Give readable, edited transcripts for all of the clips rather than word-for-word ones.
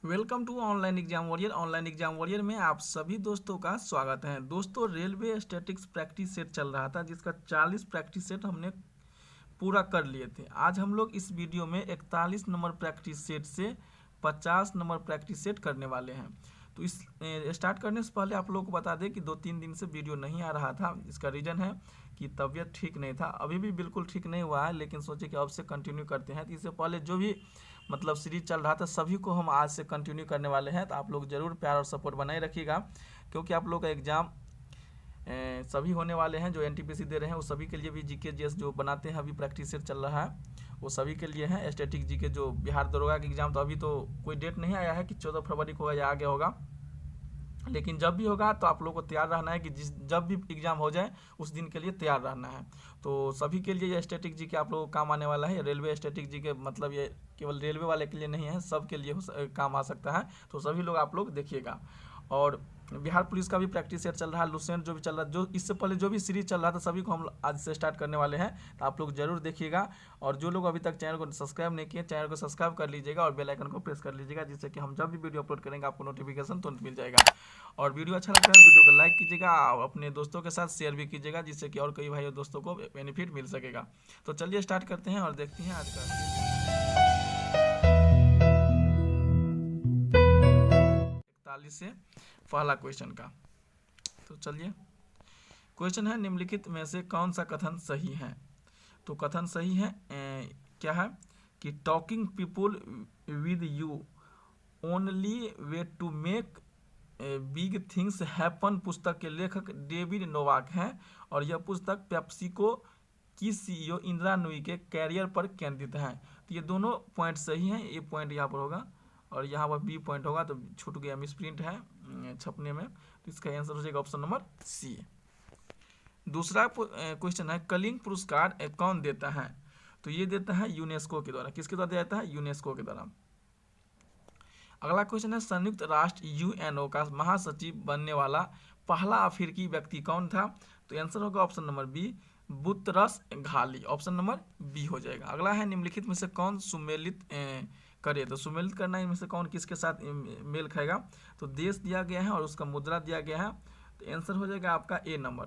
Welcome to online exam warrior. Online exam warrior में आप सभी दोस्तों का स्वागत है। दोस्तों, रेलवे स्टैटिक्स प्रैक्टिस सेट चल रहा था जिसका 40 प्रैक्टिस सेट हमने पूरा कर लिए थे। आज हम लोग इस वीडियो में 41 नंबर प्रैक्टिस सेट से 50 नंबर प्रैक्टिस सेट करने वाले हैं। तो इस स्टार्ट करने से पहले आप लोगों को बता दें कि 2-3 दिन से वीडियो नहीं आ रहा था। इसका रीज़न है कि तबीयत ठीक नहीं था, अभी भी बिल्कुल ठीक नहीं हुआ है, लेकिन सोचे कि अब से कंटिन्यू करते हैं। तो इससे पहले जो भी सीरीज चल रहा था सभी को हम आज से कंटिन्यू करने वाले हैं। तो आप लोग ज़रूर प्यार और सपोर्ट बनाए रखिएगा, क्योंकि आप लोग का एग्ज़ाम सभी होने वाले हैं। जो एनटीपीसी दे रहे हैं वो सभी के लिए भी जीके जीएस जो बनाते हैं, अभी प्रैक्टिस सेट चल रहा है, वो सभी के लिए है। स्टैटिक जीके जो बिहार दरोगा का एग्ज़ाम, तो अभी तो कोई डेट नहीं आया है कि 14 फरवरी को या आगे होगा, लेकिन जब भी होगा तो आप लोगों को तैयार रहना है कि जब भी एग्ज़ाम हो जाए उस दिन के लिए तैयार रहना है। तो सभी के लिए ये स्टैटिक जी के आप लोगों को काम आने वाला है। रेलवे स्टैटिक जी के मतलब ये केवल रेलवे वाले के लिए नहीं है, सब के लिए काम आ सकता है। तो सभी लोग आप लोग देखिएगा। और बिहार पुलिस का भी प्रैक्टिस सेट चल रहा है, लुसेंट जो भी चल रहा है, जो इससे पहले जो भी सीरीज चल रहा था सभी को हम आज से स्टार्ट करने वाले हैं। तो आप लोग जरूर देखिएगा। और जो लोग अभी तक चैनल को सब्सक्राइब नहीं किए, चैनल को सब्सक्राइब कर लीजिएगा और बेल आइकन को प्रेस कर लीजिएगा, जिससे कि हम जब भी वीडियो अपलोड करेंगे आपको नोटिफिकेशन तुरंत मिल जाएगा। और वीडियो अच्छा लगता है वीडियो को लाइक कीजिएगा और अपने दोस्तों के साथ शेयर भी कीजिएगा, जिससे कि और कई भाई दोस्तों को बेनिफिट मिल सकेगा। तो चलिए स्टार्ट करते हैं और देखते हैं आज का 41 से पहला क्वेश्चन का। तो चलिए, क्वेश्चन है निम्नलिखित में से कौन सा कथन सही है। तो कथन सही है क्या है कि talking people with you only way to make big things happen पुस्तक के लेखक डेविड नोवाक हैं, और यह पुस्तक पेप्सिको की सीईओ इंदिरा नूई के कैरियर पर केंद्रित है। तो ये दोनों पॉइंट सही हैं। ये पॉइंट यहाँ पर होगा और यहाँ पर बी पॉइंट होगा, तो छूट गया, मिसप्रिंट है छपने में। तो इसका आंसर हो जाएगा ऑप्शन नंबर सी। दूसरा क्वेश्चन है कलिंग पुरस्कार कौन देता है। तो ये देता है यूनेस्को के द्वारा। किसके द्वारा दिया जाता है? यूनेस्को के द्वारा। अगला क्वेश्चन है संयुक्त राष्ट्र यूएनओ का महासचिव बनने वाला पहला अफ्रीकी व्यक्ति कौन था। तो आंसर होगा option number B, Boutros Ghali. Option number B हो जाएगा। अगला है निम्नलिखित में से कौन सुमेलित करे। तो सुमेलित करना इनमें से कौन किसके साथ मेल खाएगा। तो देश दिया गया है और उसका मुद्रा दिया गया है। तो आंसर हो जाएगा आपका ए नंबर।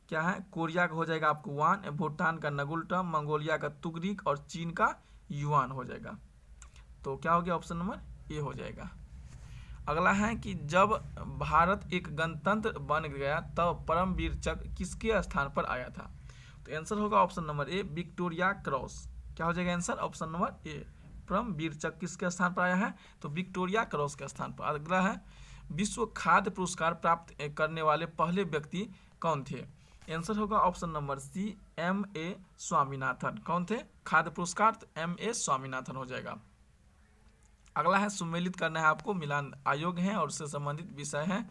क्या है? कोरिया का हो जाएगा आपको वान, भूटान का नगुल्टम, मंगोलिया का तुगरिक और चीन का युआन हो जाएगा। तो क्या हो गया? ऑप्शन नंबर ए हो जाएगा। अगला है कि जब भारत एक गणतंत्र बन गया तब परमवीर चक्र किसके स्थान पर आया था। तो आंसर होगा option number A, Victoria cross. क्या हो जाएगा answer? Option number A, Param Vir Chakra किसके स्थान पर आया है। तो विक्टोरिया क्रॉस के स्थान पर। अगला है विश्व खाद्य पुरस्कार प्राप्त करने वाले पहले व्यक्ति कौन थे। आंसर होगा option number C, M A Swaminathan. कौन थे? खाद्य पुरस्कार, तो एम ए स्वामीनाथन हो जाएगा। अगला है सुमेलित करना है आपको, मिलान आयोग है और उससे संबंधित विषय है।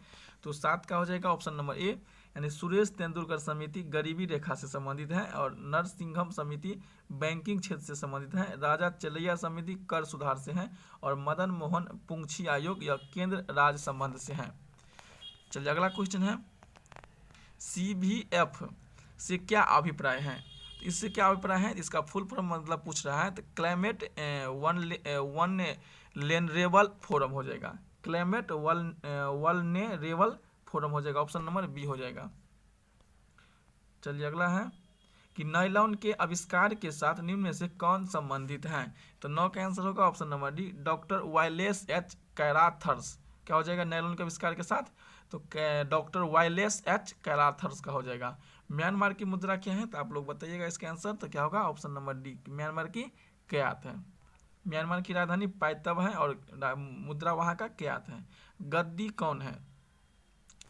तो 7 का हो जाएगा ऑप्शन नंबर ए, यानी सुरेश तेंदुलकर समिति गरीबी रेखा से संबंधित है, और नरसिंघम समिति बैंकिंग क्षेत्र से संबंधित है, राजा चलैया समिति कर सुधार से है, और मदन मोहन पुंछी आयोग या केंद्र राज्य संबंध से है। चलिए अगला क्वेश्चन है सीबीएफ से क्या अभिप्राय है। तो इससे क्या अभिप्राय है, इसका फुल फॉर्म मतलब पूछ रहा है। तो क्लाइमेट वन लेनरेबल फोरम हो जाएगा। क्लाइमेट वल्नरेबल फोरम हो जाएगा। ऑप्शन नंबर बी हो जाएगा। चलिए अगला है कि नायलॉन के आविष्कार के साथ निम्न में से कौन संबंधित है। तो 9 का आंसर होगा option number D, doctor Wallace H Carothers. क्या हो जाएगा नायलॉन के आविष्कार के साथ। तो डॉक्टर वायलेस एच कैराथर्स का हो जाएगा। म्यांमार की मुद्रा क्या है, तो आप लोग बताइएगा इसका आंसर। तो क्या होगा? ऑप्शन नंबर डी, म्यांमार की क्यात है। म्यांमार की राजधानी पाइतब है और मुद्रा वहाँ का क्यात है। गद्दी कौन है।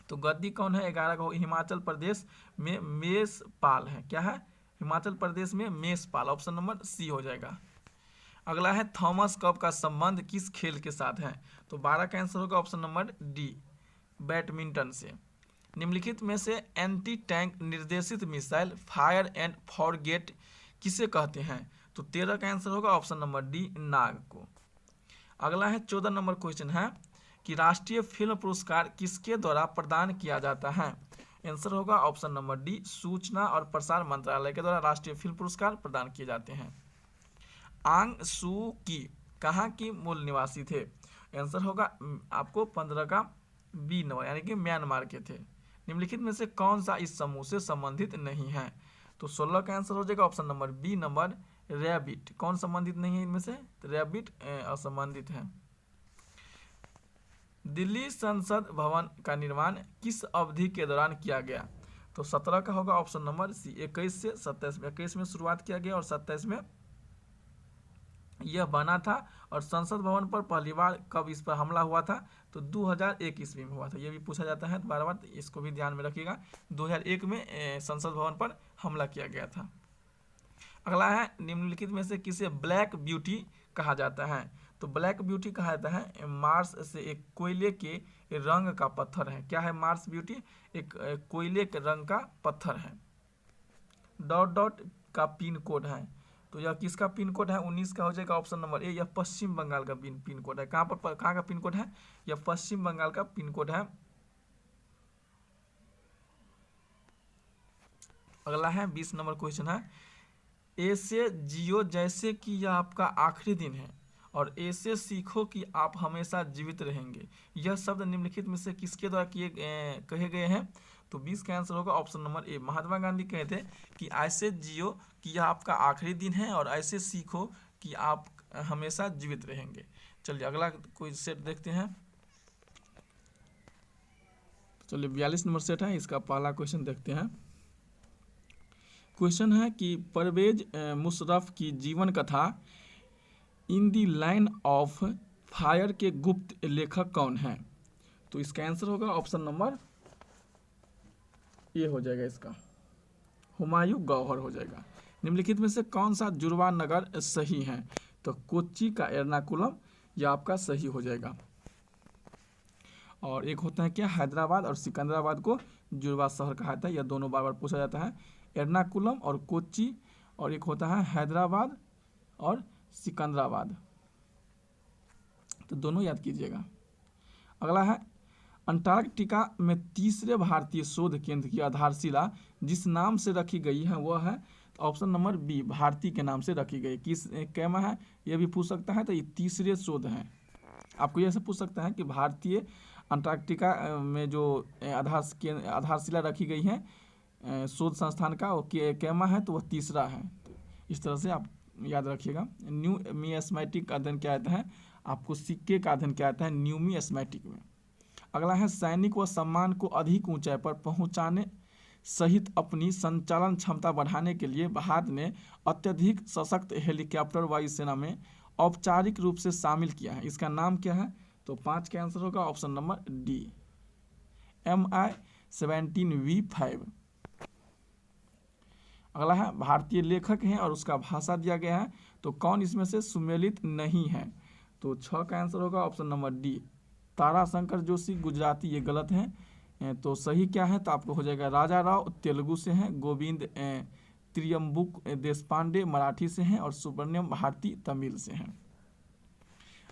तो गद्दी कौन है? 11 का हिमाचल प्रदेश में मेषपाल है। क्या है? हिमाचल प्रदेश में मेषपाल। ऑप्शन नंबर सी हो जाएगा। अगला है थॉमस कप का संबंध किस खेल के साथ है। तो 12 का आंसर होगा ऑप्शन नंबर डी, बैडमिंटन से। निम्नलिखित में से एंटी टैंक निर्देशित मिसाइल फायर एंड फॉरगेट किसे कहते हैं। तो 13 का आंसर होगा ऑप्शन नंबर डी, नाग को। अगला है 14 नंबर क्वेश्चन है कि राष्ट्रीय फिल्म पुरस्कार किसके द्वारा प्रदान किया जाता है। आंसर होगा ऑप्शन नंबर डी, सूचना और प्रसार मंत्रालय के द्वारा राष्ट्रीय फिल्म पुरस्कार प्रदान किए जाते हैं। आंग सू की कहाँ की मूल निवासी थे। आंसर होगा आपको 15 का बी नंबर, यानी कि म्यांमार के थे। निम्नलिखित में से कौन सा इस समूह से संबंधित नहीं है? तो 16 का आंसर हो जाएगा option number B number rabbit. कौन संबंधित नहीं है इनमें से? तो रैबिट असंबंधित है। दिल्ली संसद भवन का निर्माण किस अवधि के दौरान किया गया? तो 17 का होगा ऑप्शन नंबर सी, 21 से 27 में। 21 में शुरुआत किया गया और 27 में यह बना था। और संसद भवन पर पहली बार कब इस पर हमला हुआ था? तो 2001 ईस्वी में हुआ था। ये भी पूछा जाता है बार बार, इसको भी ध्यान में रखिएगा। 2001 में संसद भवन पर हमला किया गया था। अगला है, निम्नलिखित में से किसे ब्लैक ब्यूटी कहा जाता है? तो ब्लैक ब्यूटी कहा जाता है मार्स से एक कोयले के रंग का पत्थर है। क्या है मार्स ब्यूटी? एक कोयले के रंग का पत्थर है। डॉट डॉट का पिन कोड है। तो यह किसका पिन कोड है? 19 का हो जाएगा ऑप्शन नंबर ए। यह पश्चिम बंगाल का पिन कोड है। कहाँ का पिन कोड है? यह पश्चिम बंगाल का पिन कोड है। अगला है 20 नंबर क्वेश्चन है, ऐसे जियो जैसे कि यह आपका आखिरी दिन है और ऐसे सीखो कि आप हमेशा जीवित रहेंगे। यह शब्द निम्नलिखित में से किसके द्वारा कहे गए हैं? तो 20 का आंसर होगा ऑप्शन नंबर ए। महात्मा गांधी कहते कि ऐसे जियो कि यह आपका आखिरी दिन है और ऐसे सीखो कि आप हमेशा जीवित रहेंगे। चलिए अगला कोई सेट देखते हैं। चलिए 42 नंबर सेट है, इसका पहला क्वेश्चन देखते हैं। क्वेश्चन है कि परवेज मुशर्रफ की जीवन कथा इन दी लाइन ऑफ फायर के गुप्त लेखक कौन है? तो इसका आंसर होगा ऑप्शन नंबर ए हो जाएगा, इसका हुमायूं गौहर हो जाएगा। निम्नलिखित में से कौन सा जुड़वा नगर सही है? तो कोच्चि का एर्नाकुलम, यह आपका सही हो जाएगा। और एक होता है क्या, हैदराबाद और सिकंदराबाद को जुड़वा शहर कहा जाता है। यह दोनों बार बार पूछा जाता है, एर्नाकुलम और कोच्चि। और एक होता है हैदराबाद और सिकंदराबाद, तो दोनों याद कीजिएगा। अगला है, अंटार्कटिका में तीसरे भारतीय शोध केंद्र की आधारशिला जिस नाम से रखी गई है वह है? ऑप्शन नंबर बी, भारती के नाम से रखी गई। किस कैमा है यह भी पूछ सकता है, तो ये तीसरे शोध हैं। आपको यह से पूछ सकता है कि भारतीय अंटार्कटिका में जो आधारशिला रखी गई है शोध संस्थान का, वो कैमा है, तो वह तीसरा है। इस तरह से आप याद रखिएगा। न्यूमिस्मैटिक का अध्ययन क्या आता है? आपको सिक्के का अध्ययन क्या आता है? न्यूमिस्मैटिक में। अगला है, सैनिक व सम्मान को अधिक ऊंचाई पर पहुंचाने सहित अपनी संचालन क्षमता बढ़ाने के लिए भारत ने अत्यधिक सशक्त हेलीकॉप्टर वायुसेना में औपचारिक रूप से शामिल किया है। इसका नाम क्या है? तो 5 का आंसर होगा ऑप्शन नंबर डी, Mi-17V5। अगला है, भारतीय लेखक हैं और उसका भाषा दिया गया है, तो कौन इसमें से सुमेलित नहीं है? तो 6 का आंसर होगा option number D, Tarashankar Joshi Gujarati. ये गलत है, तो सही क्या है? तो आपको हो जाएगा राजा राव तेलुगु से हैं, गोविंद त्रियंबुक देशपांडे मराठी से हैं और सुब्रमण्यम भारती तमिल से हैं।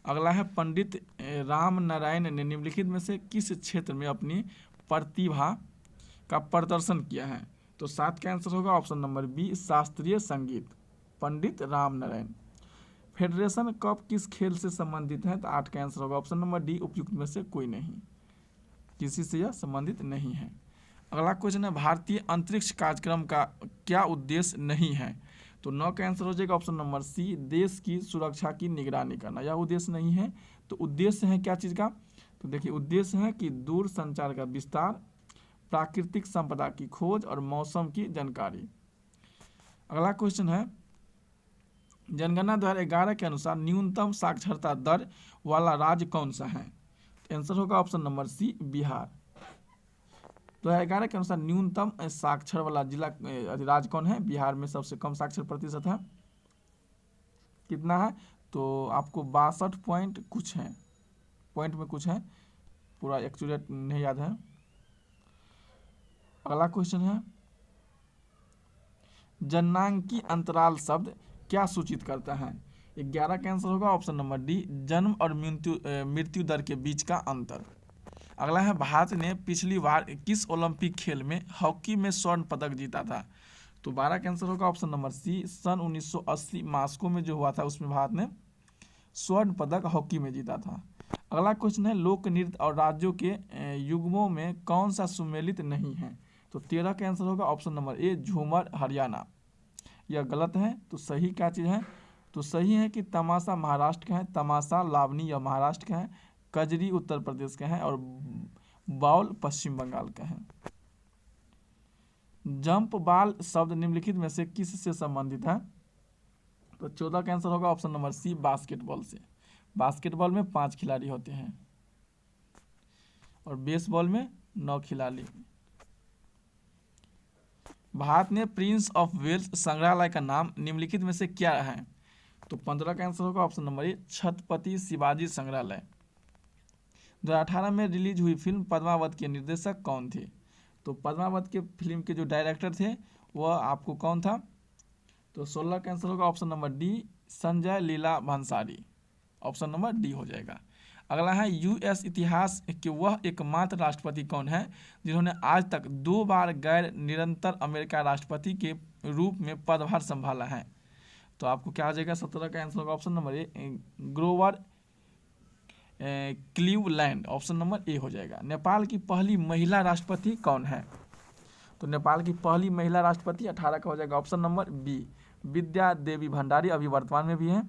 अगला है, पंडित राम नारायण ने निम्नलिखित में से किस क्षेत्र में अपनी प्रतिभा का प्रदर्शन किया है? तो 7 का आंसर होगा ऑप्शन नंबर बी, शास्त्रीय संगीत, पंडित राम नारायण। फेडरेशन कप किस खेल से संबंधित है? तो 8 का आंसर होगा ऑप्शन नंबर डी, उपयुक्त में से कोई नहीं, किसी से यह संबंधित नहीं है। अगला क्वेश्चन है, भारतीय अंतरिक्ष कार्यक्रम का क्या उद्देश्य नहीं है? तो 9 का आंसर हो जाएगा ऑप्शन नंबर सी, देश की सुरक्षा की निगरानी करना। यह उद्देश्य नहीं है। तो उद्देश्य है क्या चीज़ का? तो देखिए उद्देश्य है कि दूर संचार का विस्तार, प्राकृतिक संपदा की खोज और मौसम की जानकारी। अगला क्वेश्चन है, जनगणना 2011 के अनुसार न्यूनतम साक्षरता दर वाला राज्य कौन सा है? तो आंसर होगा ऑप्शन नंबर सी, बिहार। 2011 के अनुसार न्यूनतम साक्षर वाला जिला राज्य कौन है? बिहार में सबसे कम साक्षर प्रतिशत है। कितना है? तो आपको 62 पॉइंट कुछ है, पॉइंट में कुछ है, पूरा एक्यूरेट नहीं याद है। अगला क्वेश्चन है, जन्नांकी अंतराल शब्द क्या सूचित करता है? 11 का आंसर होगा ऑप्शन नंबर डी, जन्म और मृत्यु दर के बीच का अंतर। अगला है, भारत ने पिछली बार किस ओलंपिक खेल में हॉकी में स्वर्ण पदक जीता था? तो 12 का आंसर होगा ऑप्शन नंबर सी, सन 1980 मास्को में जो हुआ था उसमें भारत ने स्वर्ण पदक हॉकी में जीता था। अगला क्वेश्चन है लोक नृत्य और राज्यों के युग्मों में कौन सा सुमेलित नहीं है? तो 13 का आंसर होगा ऑप्शन नंबर ए झूमर हरियाणा। यह गलत है, तो सही क्या चीज़ है? तो सही है कि तमाशा महाराष्ट्र का है, तमाशा लावनी यह महाराष्ट्र का है, कजरी उत्तर प्रदेश का है और बाउल पश्चिम बंगाल का है। जंप बाल शब्द निम्नलिखित में से किस से संबंधित है? तो 14 का आंसर होगा ऑप्शन नंबर सी बास्केटबॉल से। बास्केटबॉल में 5 खिलाड़ी होते हैं और बेसबॉल में 9 खिलाड़ी। भारत में प्रिंस ऑफ वेल्स संग्रहालय का नाम निम्नलिखित में से क्या है? तो 15 का आंसर होगा ऑप्शन नंबर ए छत्रपति शिवाजी संग्रहालय। 2018 में रिलीज हुई फिल्म पद्मावत के निर्देशक कौन थे? तो पद्मावत के फिल्म के जो डायरेक्टर थे वह आपको कौन था? तो 16 का आंसर होगा option number D Sanjay Leela Bhansali. Option number D हो जाएगा। अगला है यूएस इतिहास के वह एकमात्र राष्ट्रपति कौन है जिन्होंने आज तक 2 बार गैर निरंतर अमेरिका राष्ट्रपति के रूप में पदभार संभाला है? तो आपको क्या आ जाएगा? 17 का आंसर होगा option number A Grover Cleveland. Option number A हो जाएगा। नेपाल की पहली महिला राष्ट्रपति कौन है? तो नेपाल की पहली महिला राष्ट्रपति 18 का हो जाएगा ऑप्शन नंबर बी विद्या देवी भंडारी, अभी वर्तमान में भी हैं।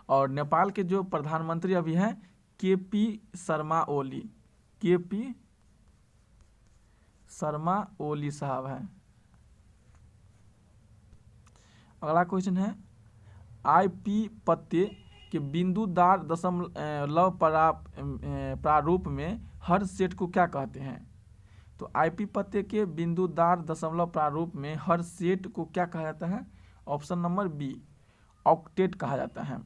और नेपाल के जो प्रधानमंत्री अभी हैं केपी शर्मा ओली, केपी शर्मा ओली साहब हैं। अगला क्वेश्चन है आईपी पत्ते के बिंदुदार दशमलव प्रारूप में हर सेट को क्या कहते हैं? तो आईपी पत्ते के बिंदुदार दशमलव प्रारूप में हर सेट को क्या कहा जाता है? ऑप्शन नंबर बी ऑक्टेट कहा जाता है।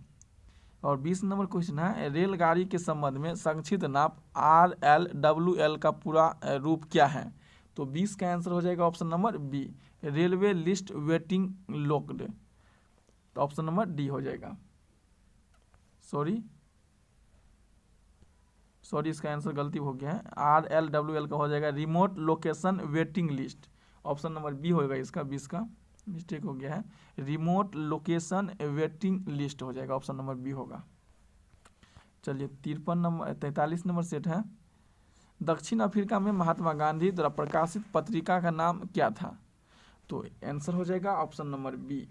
और 20 नंबर क्वेश्चन है रेलगाड़ी के संबंध में संक्षिप्त नाम RLWL का पूरा रूप क्या है? तो 20 का आंसर हो जाएगा option number B railway list waiting locked. तो ऑप्शन नंबर डी हो जाएगा। सॉरी इसका आंसर गलती हो गया है। RLWL का हो जाएगा remote location waiting list. Option number B होगा इसका, 20 का मिस्टेक हो गया है, रिमोट लोकेशन वेटिंग लिस्ट हो जाएगा, ऑप्शन नंबर बी होगा। चलिए 43 नंबर सेट है दक्षिण अफ्रीका में महात्मा गांधी द्वारा प्रकाशित पत्रिका का नाम क्या था? तो आंसर हो जाएगा option number B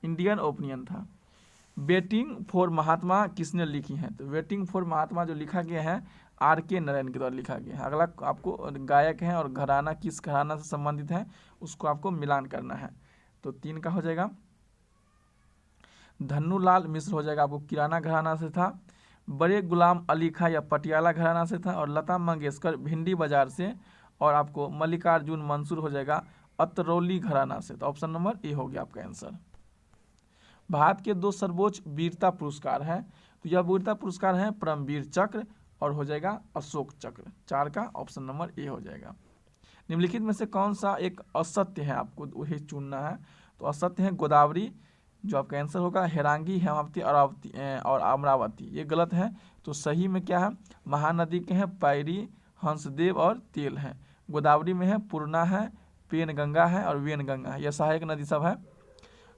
Indian opinion था। वेटिंग फॉर महात्मा किसने लिखी है? तो वेटिंग फॉर महात्मा जो लिखा गया है RK नारायण के द्वारा लिखा गया है। अगला आपको गायक है और घराना किस घराना से संबंधित है उसको आपको मिलान करना है। तो 3 का हो जाएगा धन्नूलाल मिश्र हो जाएगा, आपको किराना घराना से था। बड़े गुलाम अली खां या पटियाला घराना से था। और लता मंगेशकर भिंडी बाजार से। और आपको मल्लिकार्जुन मंसूर हो जाएगा अतरौली घराना से। तो ऑप्शन नंबर ए हो गया आपका आंसर। भारत के 2 सर्वोच्च वीरता पुरस्कार हैं, तो यह वीरता पुरस्कार हैं परमवीर चक्र और हो जाएगा अशोक चक्र। 4 का ऑप्शन नंबर ए हो जाएगा। निम्नलिखित में से कौन सा एक असत्य है, आपको वही चुनना है। तो असत्य है गोदावरी, जो आपका आंसर होगा हेरांगी, हेमावती और अमरावती। ये गलत है। तो सही में क्या है? महानदी के हैं पैरी, हंसदेव और तेल है। गोदावरी में है पूर्णा है, पेनगंगा है और वेनगंगा है, यह सहायक नदी सब है।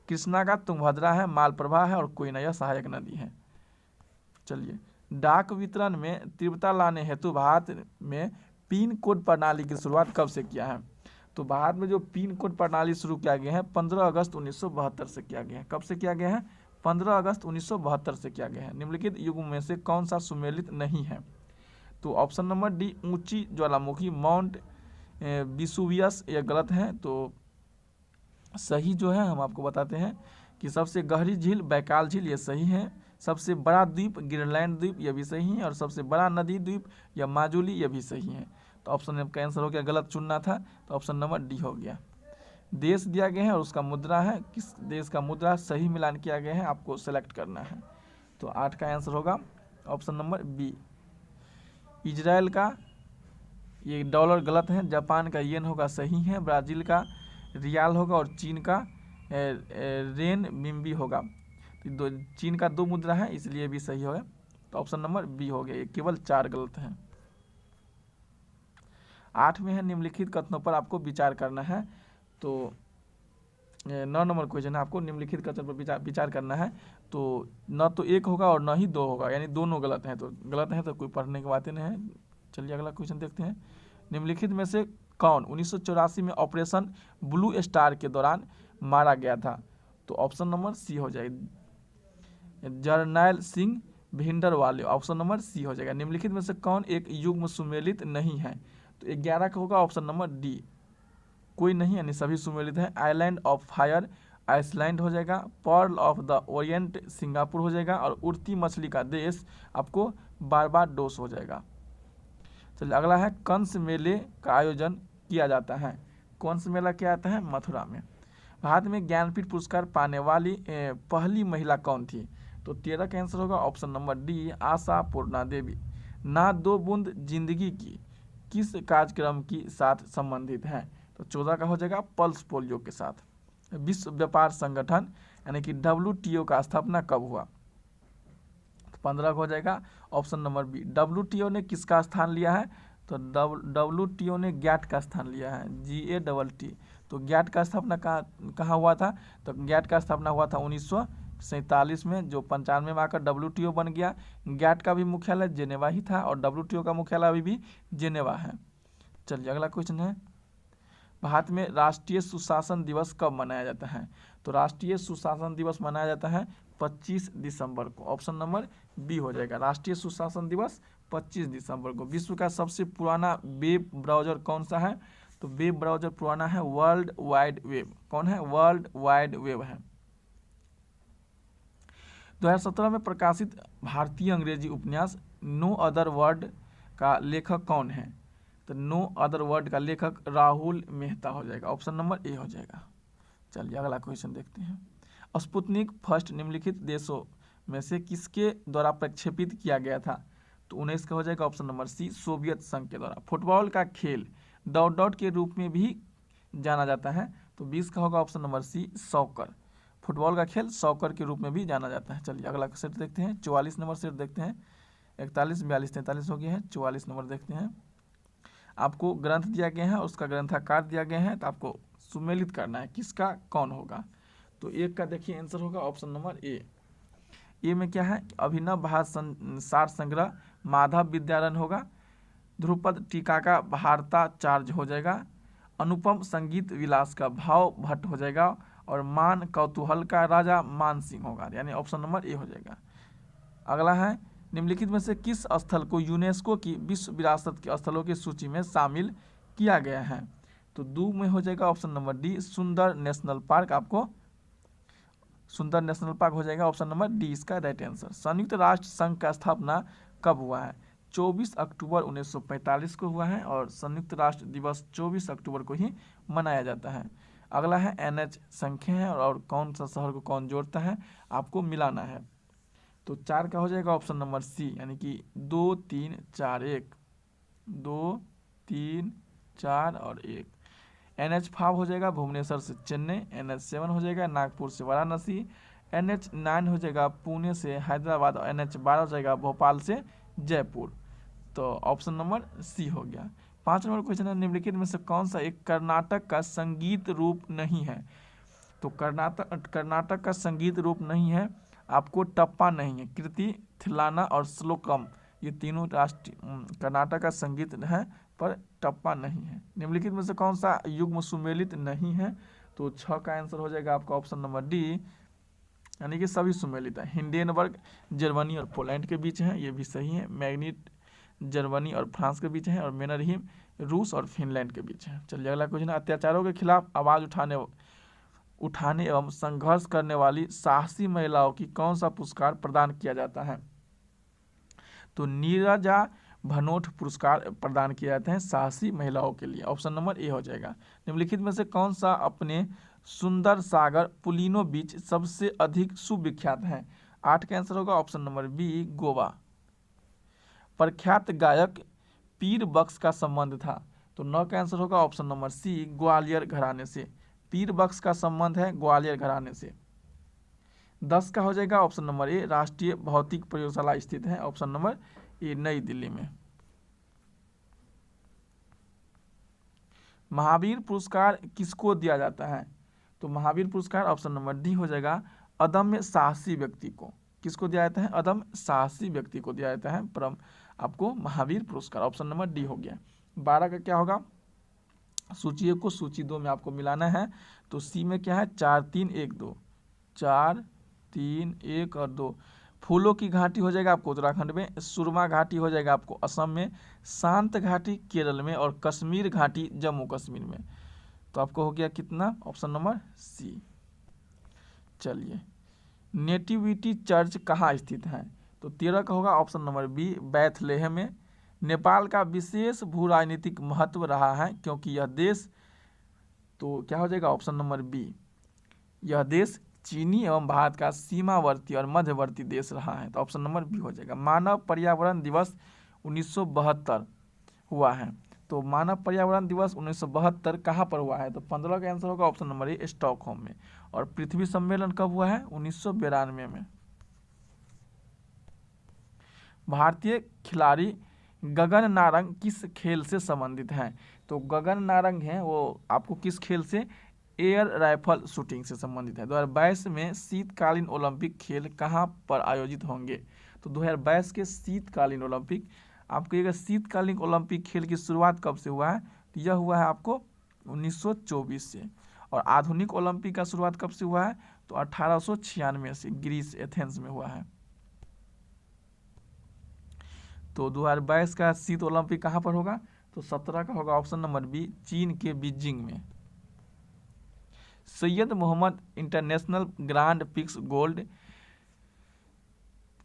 कृष्णा का तुंगभद्रा है, मालप्रभा है और कोयना, यह सहायक नदी है। चलिए डाक वितरण में तीव्रता लाने हेतु भारत में पिन कोड प्रणाली की शुरुआत कब से किया है? तो भारत में जो पिन कोड प्रणाली शुरू किया गया है 15 अगस्त 1972 से किया गया है। कब से किया गया है? 15 अगस्त 1972 से किया गया है। निम्नलिखित युग में से कौन सा सुमेलित नहीं है? तो ऑप्शन नंबर डी ऊंची ज्वालामुखी माउंट विसुवियस, यह गलत है। तो सही जो है हम आपको बताते हैं कि सबसे गहरी झील बैकाल झील, ये सही है। सबसे बड़ा द्वीप ग्रीनलैंड द्वीप, यह भी सही है। और सबसे बड़ा नदी द्वीप या माजुली, यह भी सही है। तो ऑप्शन का आंसर हो गया, गलत चुनना था, तो ऑप्शन नंबर डी हो गया। देश दिया गया है और उसका मुद्रा है, किस देश का मुद्रा सही मिलान किया गया है आपको सेलेक्ट करना है। तो 8 का आंसर होगा ऑप्शन नंबर बी इजराइल का ये डॉलर गलत है, जापान का येन होगा सही है, ब्राज़ील का रियाल होगा और चीन का रेन मिम्बी होगा। तो चीन का 2 मुद्रा है इसलिए भी सही होगा। तो ऑप्शन नंबर बी हो गया, ये केवल 4 गलत हैं। 8 में है निम्नलिखित कथनों पर आपको विचार करना है। तो 9 नंबर क्वेश्चन है, आपको निम्नलिखित कथन पर विचार करना है। तो न तो एक होगा और न ही दो होगा, यानी दोनों गलत हैं। तो गलत है तो कोई पढ़ने की बातें नहीं है। चलिए अगला क्वेश्चन देखते हैं। निम्नलिखित में से कौन 1984 में ऑपरेशन ब्लू स्टार के दौरान मारा गया था? तो ऑप्शन नंबर सी हो जाएगा, Jarnail Singh भिंडरवाले। Option number C हो जाएगा। निम्नलिखित में से कौन एक युग्म सुमेलित नहीं है? तो 11 का होगा ऑप्शन नंबर डी, कोई नहीं, यानी सभी सुमेलित है। आइलैंड ऑफ फायर आइसलैंड हो जाएगा। Pearl of the Orient Singapore हो जाएगा। और उड़ती मछली का देश आपको बारबाडोस हो जाएगा। चलिए अगला है, कंस मेले का आयोजन किया जाता है। कौन सा मेला किया जाता है? मथुरा में। भारत में ज्ञानपीठ पुरस्कार पाने वाली पहली महिला कौन थी? तो 13 का आंसर होगा ऑप्शन नंबर डी, आशा पूर्णा देवी। ना दो बूंद जिंदगी की किस कार्यक्रम के साथ संबंधित है? तो 14 का हो जाएगा पल्स पोलियो के साथ। विश्व व्यापार संगठन यानी कि WTO का स्थापना कब हुआ? तो 15 का हो जाएगा ऑप्शन नंबर बी। WTO ने किसका स्थान लिया है? तो WTO ने गैट का स्थान लिया है, GATT। तो गैट का स्थापना कहाँ हुआ था? तो गैट का स्थापना हुआ था 1947 में, जो 95 में आकर WTO बन गया। गैट का भी मुख्यालय जेनेवा ही था और WTO का मुख्यालय अभी भी जेनेवा है। चलिए अगला क्वेश्चन है, भारत में राष्ट्रीय सुशासन दिवस कब मनाया जाता है? तो राष्ट्रीय सुशासन दिवस मनाया जाता है 25 दिसंबर को। ऑप्शन नंबर बी हो जाएगा, राष्ट्रीय सुशासन दिवस 25 दिसंबर को। विश्व का सबसे पुराना वेब ब्राउजर कौन सा है? तो वेब ब्राउजर पुराना है वर्ल्ड वाइड वेब। कौन है? वर्ल्ड वाइड वेब है। 2017 में प्रकाशित भारतीय अंग्रेजी उपन्यास नो अदर वर्ड का लेखक कौन है? तो नो अदर वर्ड का लेखक राहुल मेहता हो जाएगा। ऑप्शन नंबर ए हो जाएगा। चलिए अगला क्वेश्चन देखते हैं। स्पुतनिक फर्स्ट निम्नलिखित देशों में से किसके द्वारा प्रक्षेपित किया गया था? तो 19 का हो जाएगा ऑप्शन नंबर सी, सोवियत संघ के द्वारा। फुटबॉल का खेल डॉट डॉट के रूप में भी जाना जाता है। तो 20 का होगा option number C, soccer. Football का खेल सॉकर के रूप में भी जाना जाता है। चलिए अगला सेट देखते हैं। 44 नंबर सेट देखते हैं। 41, 42, 43 हो गया है। 44 नंबर देखते हैं। आपको ग्रंथ दिया गया है, उसका ग्रंथाकार दिया गया है, तो आपको सुमेलित करना है किसका कौन होगा। तो एक का देखिए आंसर होगा ऑप्शन नंबर ए में क्या है? अभिनव भारत सार संग्रह माधव विद्यारण होगा। ध्रुपद टीका का भारताचार्य हो जाएगा। अनुपम संगीत विलास का भाव भट्ट हो जाएगा। और मान कौतूहल का राजा मान सिंह होगा, यानी ऑप्शन नंबर ए हो जाएगा। अगला है, निम्नलिखित में से किस स्थल को यूनेस्को की विश्व विरासत के स्थलों की सूची में शामिल किया गया है? तो 2 में हो जाएगा ऑप्शन नंबर डी, सुंदर नेशनल पार्क। आपको सुंदर नेशनल पार्क हो जाएगा ऑप्शन नंबर डी इसका राइट आंसर। संयुक्त राष्ट्र संघ का स्थापना कब हुआ है? 24 अक्टूबर 1945 को हुआ है और संयुक्त राष्ट्र दिवस 24 अक्टूबर को ही मनाया जाता है। अगला है NH संख्या है और कौन सा शहर को कौन जोड़ता है, आपको मिलाना है। तो 4 का हो जाएगा ऑप्शन नंबर सी, यानी कि 2, 3, 4, 1, 2, 3, 4 और 1। NH5 हो जाएगा भुवनेश्वर से चेन्नई। NH7 हो जाएगा नागपुर से वाराणसी। NH9 हो जाएगा पुणे से हैदराबाद। और NH12 हो जाएगा भोपाल से जयपुर। तो ऑप्शन नंबर सी हो गया। 5 नंबर क्वेश्चन है, निम्नलिखित में से कौन सा एक कर्नाटक का संगीत रूप नहीं है? तो कर्नाटक का संगीत रूप नहीं है। आपको टप्पा नहीं है, कृति, थिलाना और श्लोकम, ये तीनों राष्ट्रीय कर्नाटक का संगीत है पर टप्पा नहीं है। निम्नलिखित में से कौन सा युग्म सुमेलित नहीं है? तो 6 का आंसर हो जाएगा आपका ऑप्शन नंबर डी, यानी कि सभी सुमेलित है। हिंडेनबर्ग जर्मनी और पोलैंड के बीच है, ये भी सही है। मैग्निट जर्मनी और फ्रांस के बीच है। और मेनरहिम रूस और फिनलैंड के बीच है। चलिए अगला क्वेश्चन, अत्याचारों के खिलाफ आवाज़ उठाने एवं संघर्ष करने वाली साहसी महिलाओं की कौन सा पुरस्कार प्रदान किया जाता है? तो नीरजा भनोट पुरस्कार प्रदान किए जाते हैं साहसी महिलाओं के लिए। ऑप्शन नंबर ए हो जाएगा। निम्नलिखित में से कौन सा अपने सुंदर सागर पुलिनो बीच सबसे अधिक सुविख्यात है? 8 का आंसर होगा ऑप्शन नंबर बी, गोवा। प्रख्यात गायक पीर बख्श का संबंध था। तो 9 का आंसर होगा ऑप्शन नंबर सी, ग्वालियर घराने से। पीर बख्श का संबंध है ग्वालियर घराने से। 10 का हो जाएगा ऑप्शन नंबर ए, राष्ट्रीय भौतिक प्रयोगशाला स्थित है। ऑप्शन नंबर ए, नई दिल्ली में। महावीर पुरस्कार किसको दिया जाता है? तो तो महावीर पुरस्कार ऑप्शन नंबर डी हो जाएगा अदम्य साहसी व्यक्ति को। किसको दिया जाता है? अदम्य साहसी व्यक्ति को दिया जाता है परम आपको महावीर पुरस्कार। ऑप्शन नंबर डी हो गया। 12 का क्या होगा? सूची 1 को सूची 2 में आपको मिलाना है। तो सी में क्या है? 4 3 1 2, 4 3 1 और 2। फूलों की घाटी हो जाएगा आपको उत्तराखंड में, सुरमा घाटी हो जाएगा आपको असम में, शांत घाटी केरल में और कश्मीर घाटी जम्मू कश्मीर में। तो आपको हो गया कितना? Option number C. चलिए, नेटिविटी चर्च कहाँ स्थित है? तो 13 का होगा ऑप्शन नंबर बी बैथलेहम में। नेपाल का विशेष भू राजनीतिक महत्व रहा है क्योंकि यह देश, तो क्या हो जाएगा? ऑप्शन नंबर बी, यह देश चीनी एवं भारत का सीमावर्ती और मध्यवर्ती देश रहा है। तो ऑप्शन नंबर बी हो जाएगा। मानव पर्यावरण दिवस 1972 हुआ है। तो मानव पर्यावरण दिवस 1972 कहाँ पर हुआ है? तो 15 का आंसर होगा ऑप्शन नंबर ए स्टॉकहोम में। और पृथ्वी सम्मेलन कब हुआ है? 1992 में। भारतीय खिलाड़ी गगन नारंग किस खेल से संबंधित हैं? तो गगन नारंग हैं वो आपको किस खेल से? एयर राइफल शूटिंग से संबंधित है। 2022 में शीतकालीन ओलंपिक खेल कहाँ पर आयोजित होंगे? तो 2022 के शीतकालीन ओलंपिक, आपको ये शीतकालीन ओलंपिक खेल की शुरुआत कब से हुआ है? तो यह हुआ है आपको 1924 से। और आधुनिक ओलंपिक का शुरुआत कब से हुआ है? तो 1896 से ग्रीस एथेंस में हुआ है। तो 2022 का शीत ओलंपिक कहाँ पर होगा? तो 17 का होगा ऑप्शन नंबर बी चीन के बीजिंग में। Syed Mohammad international grand prix gold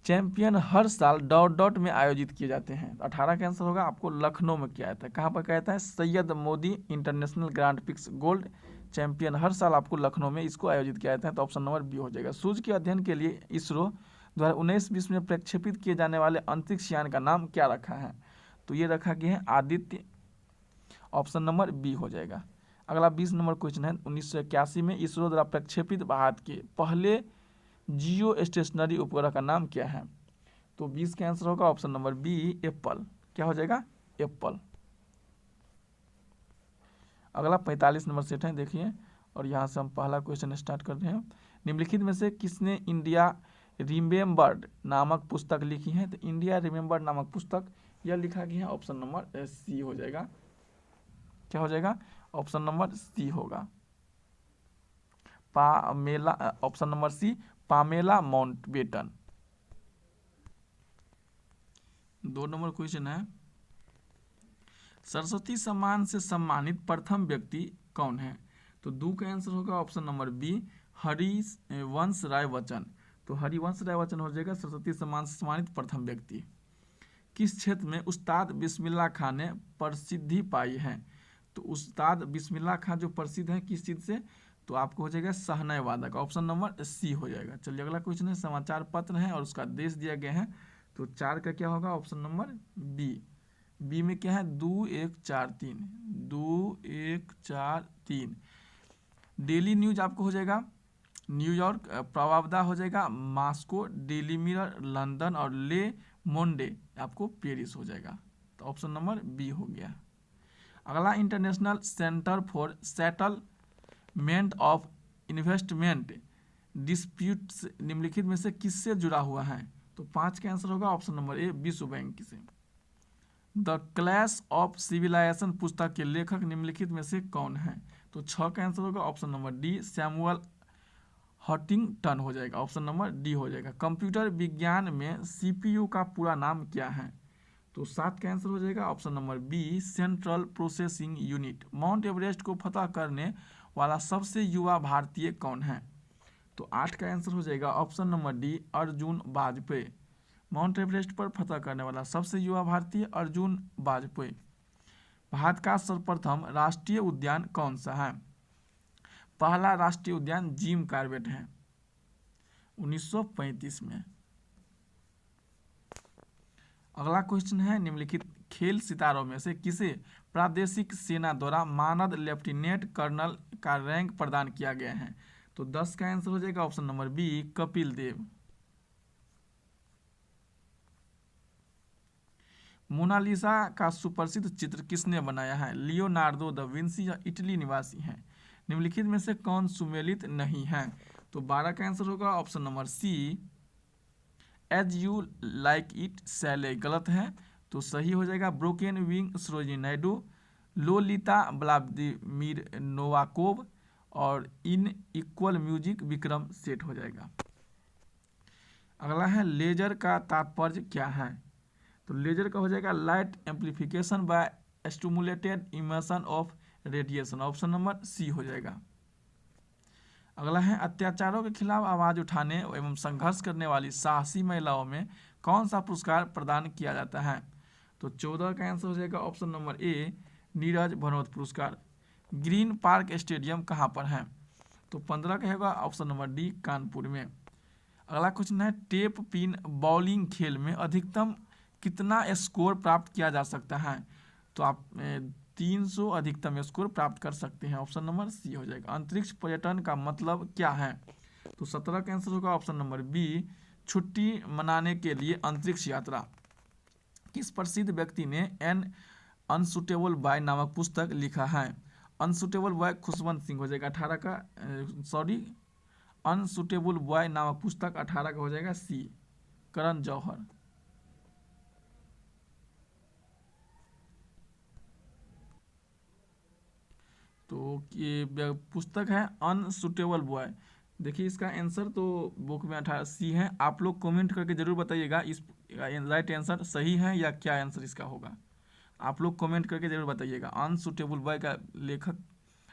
champion हर साल डॉट डॉट में आयोजित किए जाते हैं। 18 का आंसर होगा आपको लखनऊ में किया जाता है। कहाँ पर किया जाता है? Syed Modi international grand prix gold champion हर साल आपको लखनऊ में इसको आयोजित किया जाता है। तो ऑप्शन नंबर बी हो जाएगा। सूर्य के अध्ययन के लिए इसरो 2019-20 में प्रक्षेपित किए जाने वाले अंतरिक्ष यान का नाम क्या रखा है? तो ये रखा गया है आदित्य। ऑप्शन नंबर बी हो जाएगा। अगला 20 नंबर क्वेश्चन है। 1981 में इसरो द्वारा प्रक्षेपित भारत के पहले जियो स्टेशनरी उपग्रह का नाम क्या है? तो 20 का आंसर होगा ऑप्शन नंबर बी एप्पल। क्या हो जाएगा? एप्पल। अगला 45 नंबर सेट है, देखिए, और यहाँ से हम पहला क्वेश्चन स्टार्ट कर रहे हैं। निम्नलिखित में से किसने इंडिया रिमेम्बर्ड नामक पुस्तक लिखी है? तो इंडिया रिमेम्बर्ड नामक पुस्तक यह लिखा गया है ऑप्शन नंबर सी हो जाएगा। क्या हो जाएगा? ऑप्शन नंबर सी होगा Pamela. Option number C Pamela Mountbatten. 2 नंबर क्वेश्चन है। सरस्वती सम्मान से सम्मानित प्रथम व्यक्ति कौन है? तो 2 का आंसर होगा option number B Harivansh Rai Bachchan. तो हरिवंश राय बच्चन हो जाएगा सरस्वती सम्मान से सम्मानित प्रथम व्यक्ति। किस क्षेत्र में उस्ताद बिस्मिल्लाह खान ने प्रसिद्धि पाई है? तो उस्ताद बिस्मिल्लाह खान जो प्रसिद्ध है किस चीज़ से? तो आपको हो जाएगा सहनाई वादक। ऑप्शन नंबर सी हो जाएगा। चलिए, अगला क्वेश्चन है। समाचार पत्र है और उसका देश दिया गया है। तो 4 का क्या होगा? Option number B. बी में क्या है? 2 1 4 3, 2 1 4 3। डेली न्यूज आपको हो जाएगा न्यूयॉर्क, प्रवक्ता हो जाएगा मॉस्को, डेली मिरर लंदन और ले मोंडे आपको पेरिस हो जाएगा। तो ऑप्शन नंबर बी हो गया। अगला, international centre for settlement of investment disputes निम्नलिखित में से किससे जुड़ा हुआ है? तो 5 का आंसर होगा ऑप्शन नंबर ए विश्व बैंक से। द क्लैश ऑफ सिविलाइजेशन पुस्तक के लेखक निम्नलिखित में से कौन है? तो 6 का आंसर होगा option number D Samuel Huntington हो जाएगा। ऑप्शन नंबर डी हो जाएगा। कंप्यूटर विज्ञान में सीपीयू का पूरा नाम क्या है? तो 7 का आंसर हो जाएगा option number B central processing unit. Mount Everest को फतह करने वाला सबसे युवा भारतीय कौन है? तो 8 का आंसर हो जाएगा option number D Arjun Vajpayee. Mount Everest पर फतह करने वाला सबसे युवा भारतीय अर्जुन वाजपेयी। भारत का सर्वप्रथम राष्ट्रीय उद्यान कौन सा है? पहला राष्ट्रीय उद्यान जिम कॉर्बेट है 1935 में। अगला क्वेश्चन है। निम्नलिखित खेल सितारों में से किसे प्रादेशिक सेना द्वारा मानद लेफ्टिनेंट कर्नल का रैंक प्रदान किया गया है? तो 10 का आंसर हो जाएगा option number B Kapil Dev. Mona Lisa का सुप्रसिद्ध चित्र किसने बनाया है? लियोनार्डो दा विंसी या इटली निवासी हैं? निम्नलिखित में से कौन सुमेलित नहीं है? तो 12 का आंसर होगा option number C, as you like it सैले, गलत है। तो सही हो जाएगा broken wing Sarojini Naidu, Lolita Vladimir Nabokov और इन इक्वल म्यूजिक विक्रम सेठ हो जाएगा। अगला है लेजर का तात्पर्य क्या है? तो लेजर का हो जाएगा light amplification by stimulated emission of radiation, option number C हो जाएगा। अगला है अत्याचारों के खिलाफ आवाज उठाने एवं संघर्ष करने वाली साहसी महिलाओं में कौन सा पुरस्कार प्रदान किया जाता है? तो 14 का आंसर हो जाएगा option number A, Neeraj Bhanot पुरस्कार। ग्रीन पार्क स्टेडियम कहाँ पर है? तो 15 का होगा ऑप्शन नंबर डी, कानपुर में। अगला क्वेश्चन है टेप पिन बॉलिंग खेल में अधिकतम कितना स्कोर प्राप्त किया जा सकता है? तो आप 300 अधिकतम स्कोर प्राप्त कर सकते हैं, ऑप्शन नंबर सी हो जाएगा। अंतरिक्ष पर्यटन का मतलब क्या है? तो 17 का आंसर होगा ऑप्शन नंबर बी, छुट्टी मनाने के लिए अंतरिक्ष यात्रा। किस प्रसिद्ध व्यक्ति ने एन अनसुटेबल बॉय नामक पुस्तक लिखा है? अनसुटेबल बॉय खुशवंत सिंह हो जाएगा 18 का, अनसुटेबल बॉय नामक पुस्तक 18 का हो जाएगा सी, करण जौहर। तो ये पुस्तक है अनसुटेबल बॉय। देखिए इसका आंसर तो बुक में 18 सी है। आप लोग कमेंट करके जरूर बताइएगा इस राइट आंसर सही है या क्या आंसर इसका होगा। आप लोग कमेंट करके जरूर बताइएगा अनसुटेबल बॉय का लेखक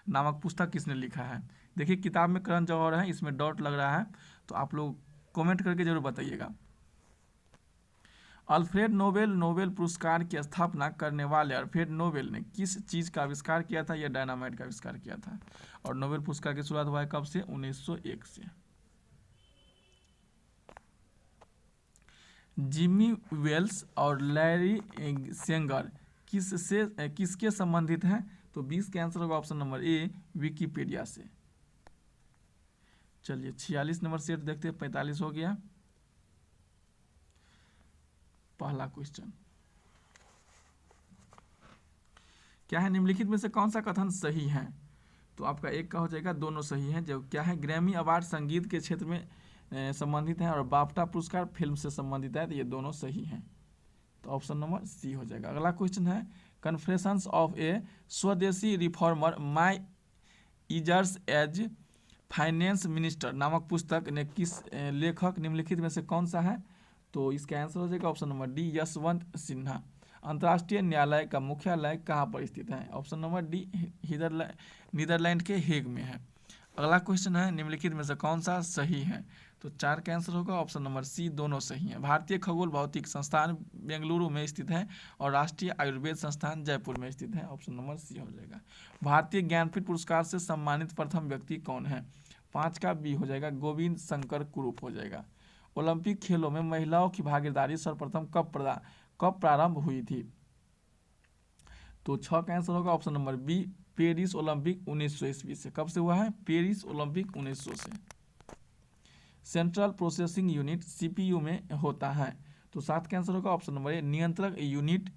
नामक पुस्तक किसने लिखा है। देखिए किताब में करण जौहर है, इसमें डॉट लग रहा है, तो आप लोग कमेंट करके जरूर बताइएगा। अल्फ्रेड नोबेल नोबेल पुरस्कार की स्थापना करने वाले अल्फ्रेड नोबेल ने किस चीज़ का आविष्कार किया था? यह डायनामाइट का आविष्कार किया था। और नोबेल पुरस्कार की शुरुआत हुआ है कब से? 1901 से। जिमी वेल्स और लैरी सेंगर किसके संबंधित हैं? तो 20 का आंसर होगा ऑप्शन नंबर ए, विकिपीडिया से। चलिए 46 नंबर सेट देखते हैं, 45 हो गया। पहला क्वेश्चन क्या है? निम्नलिखित में से कौन सा कथन सही है? तो आपका एक का हो जाएगा, दोनों सही हैं। जो क्या है, ग्रैमी अवार्ड संगीत के क्षेत्र में संबंधित है और बाफ्टा पुरस्कार फिल्म से संबंधित है, तो ये दोनों सही हैं, तो ऑप्शन नंबर सी हो जाएगा। अगला क्वेश्चन है कन्फेशंस ऑफ ए स्वदेशी रिफॉर्मर माई इजर्स एज फाइनेंस मिनिस्टर नामक पुस्तक ने किस लेखक निम्नलिखित में से कौन सा है? तो इसका आंसर हो जाएगा option number D, Yashwant Sinha. अंतर्राष्ट्रीय न्यायालय का मुख्यालय कहाँ पर स्थित है? ऑप्शन नंबर डी, नीदरलैंड के हेग में है। अगला क्वेश्चन है निम्नलिखित में से कौन सा सही है? तो 4 का आंसर होगा ऑप्शन नंबर सी, दोनों सही हैं। भारतीय खगोल भौतिक संस्थान बेंगलुरु में स्थित है और राष्ट्रीय आयुर्वेद संस्थान जयपुर में स्थित है, ऑप्शन नंबर सी हो जाएगा। भारतीय ज्ञानपीठ पुरस्कार से सम्मानित प्रथम व्यक्ति कौन है? 5 का बी हो जाएगा, गोविंद शंकर कुरूप हो जाएगा। ओलंपिक खेलों में महिलाओं की भागीदारी सर्वप्रथम कब प्रारंभ हुई थी? तो 6 का आंसर होगा option number B, Paris Olympic 1900 ईस्वी से। कब से हुआ है? पेरिस ओलंपिक 1900 से। सेंट्रल प्रोसेसिंग यूनिट सीपीयू में होता है, तो 7 का आंसर होगा ऑप्शन नंबर ए, नियंत्रक यूनिट,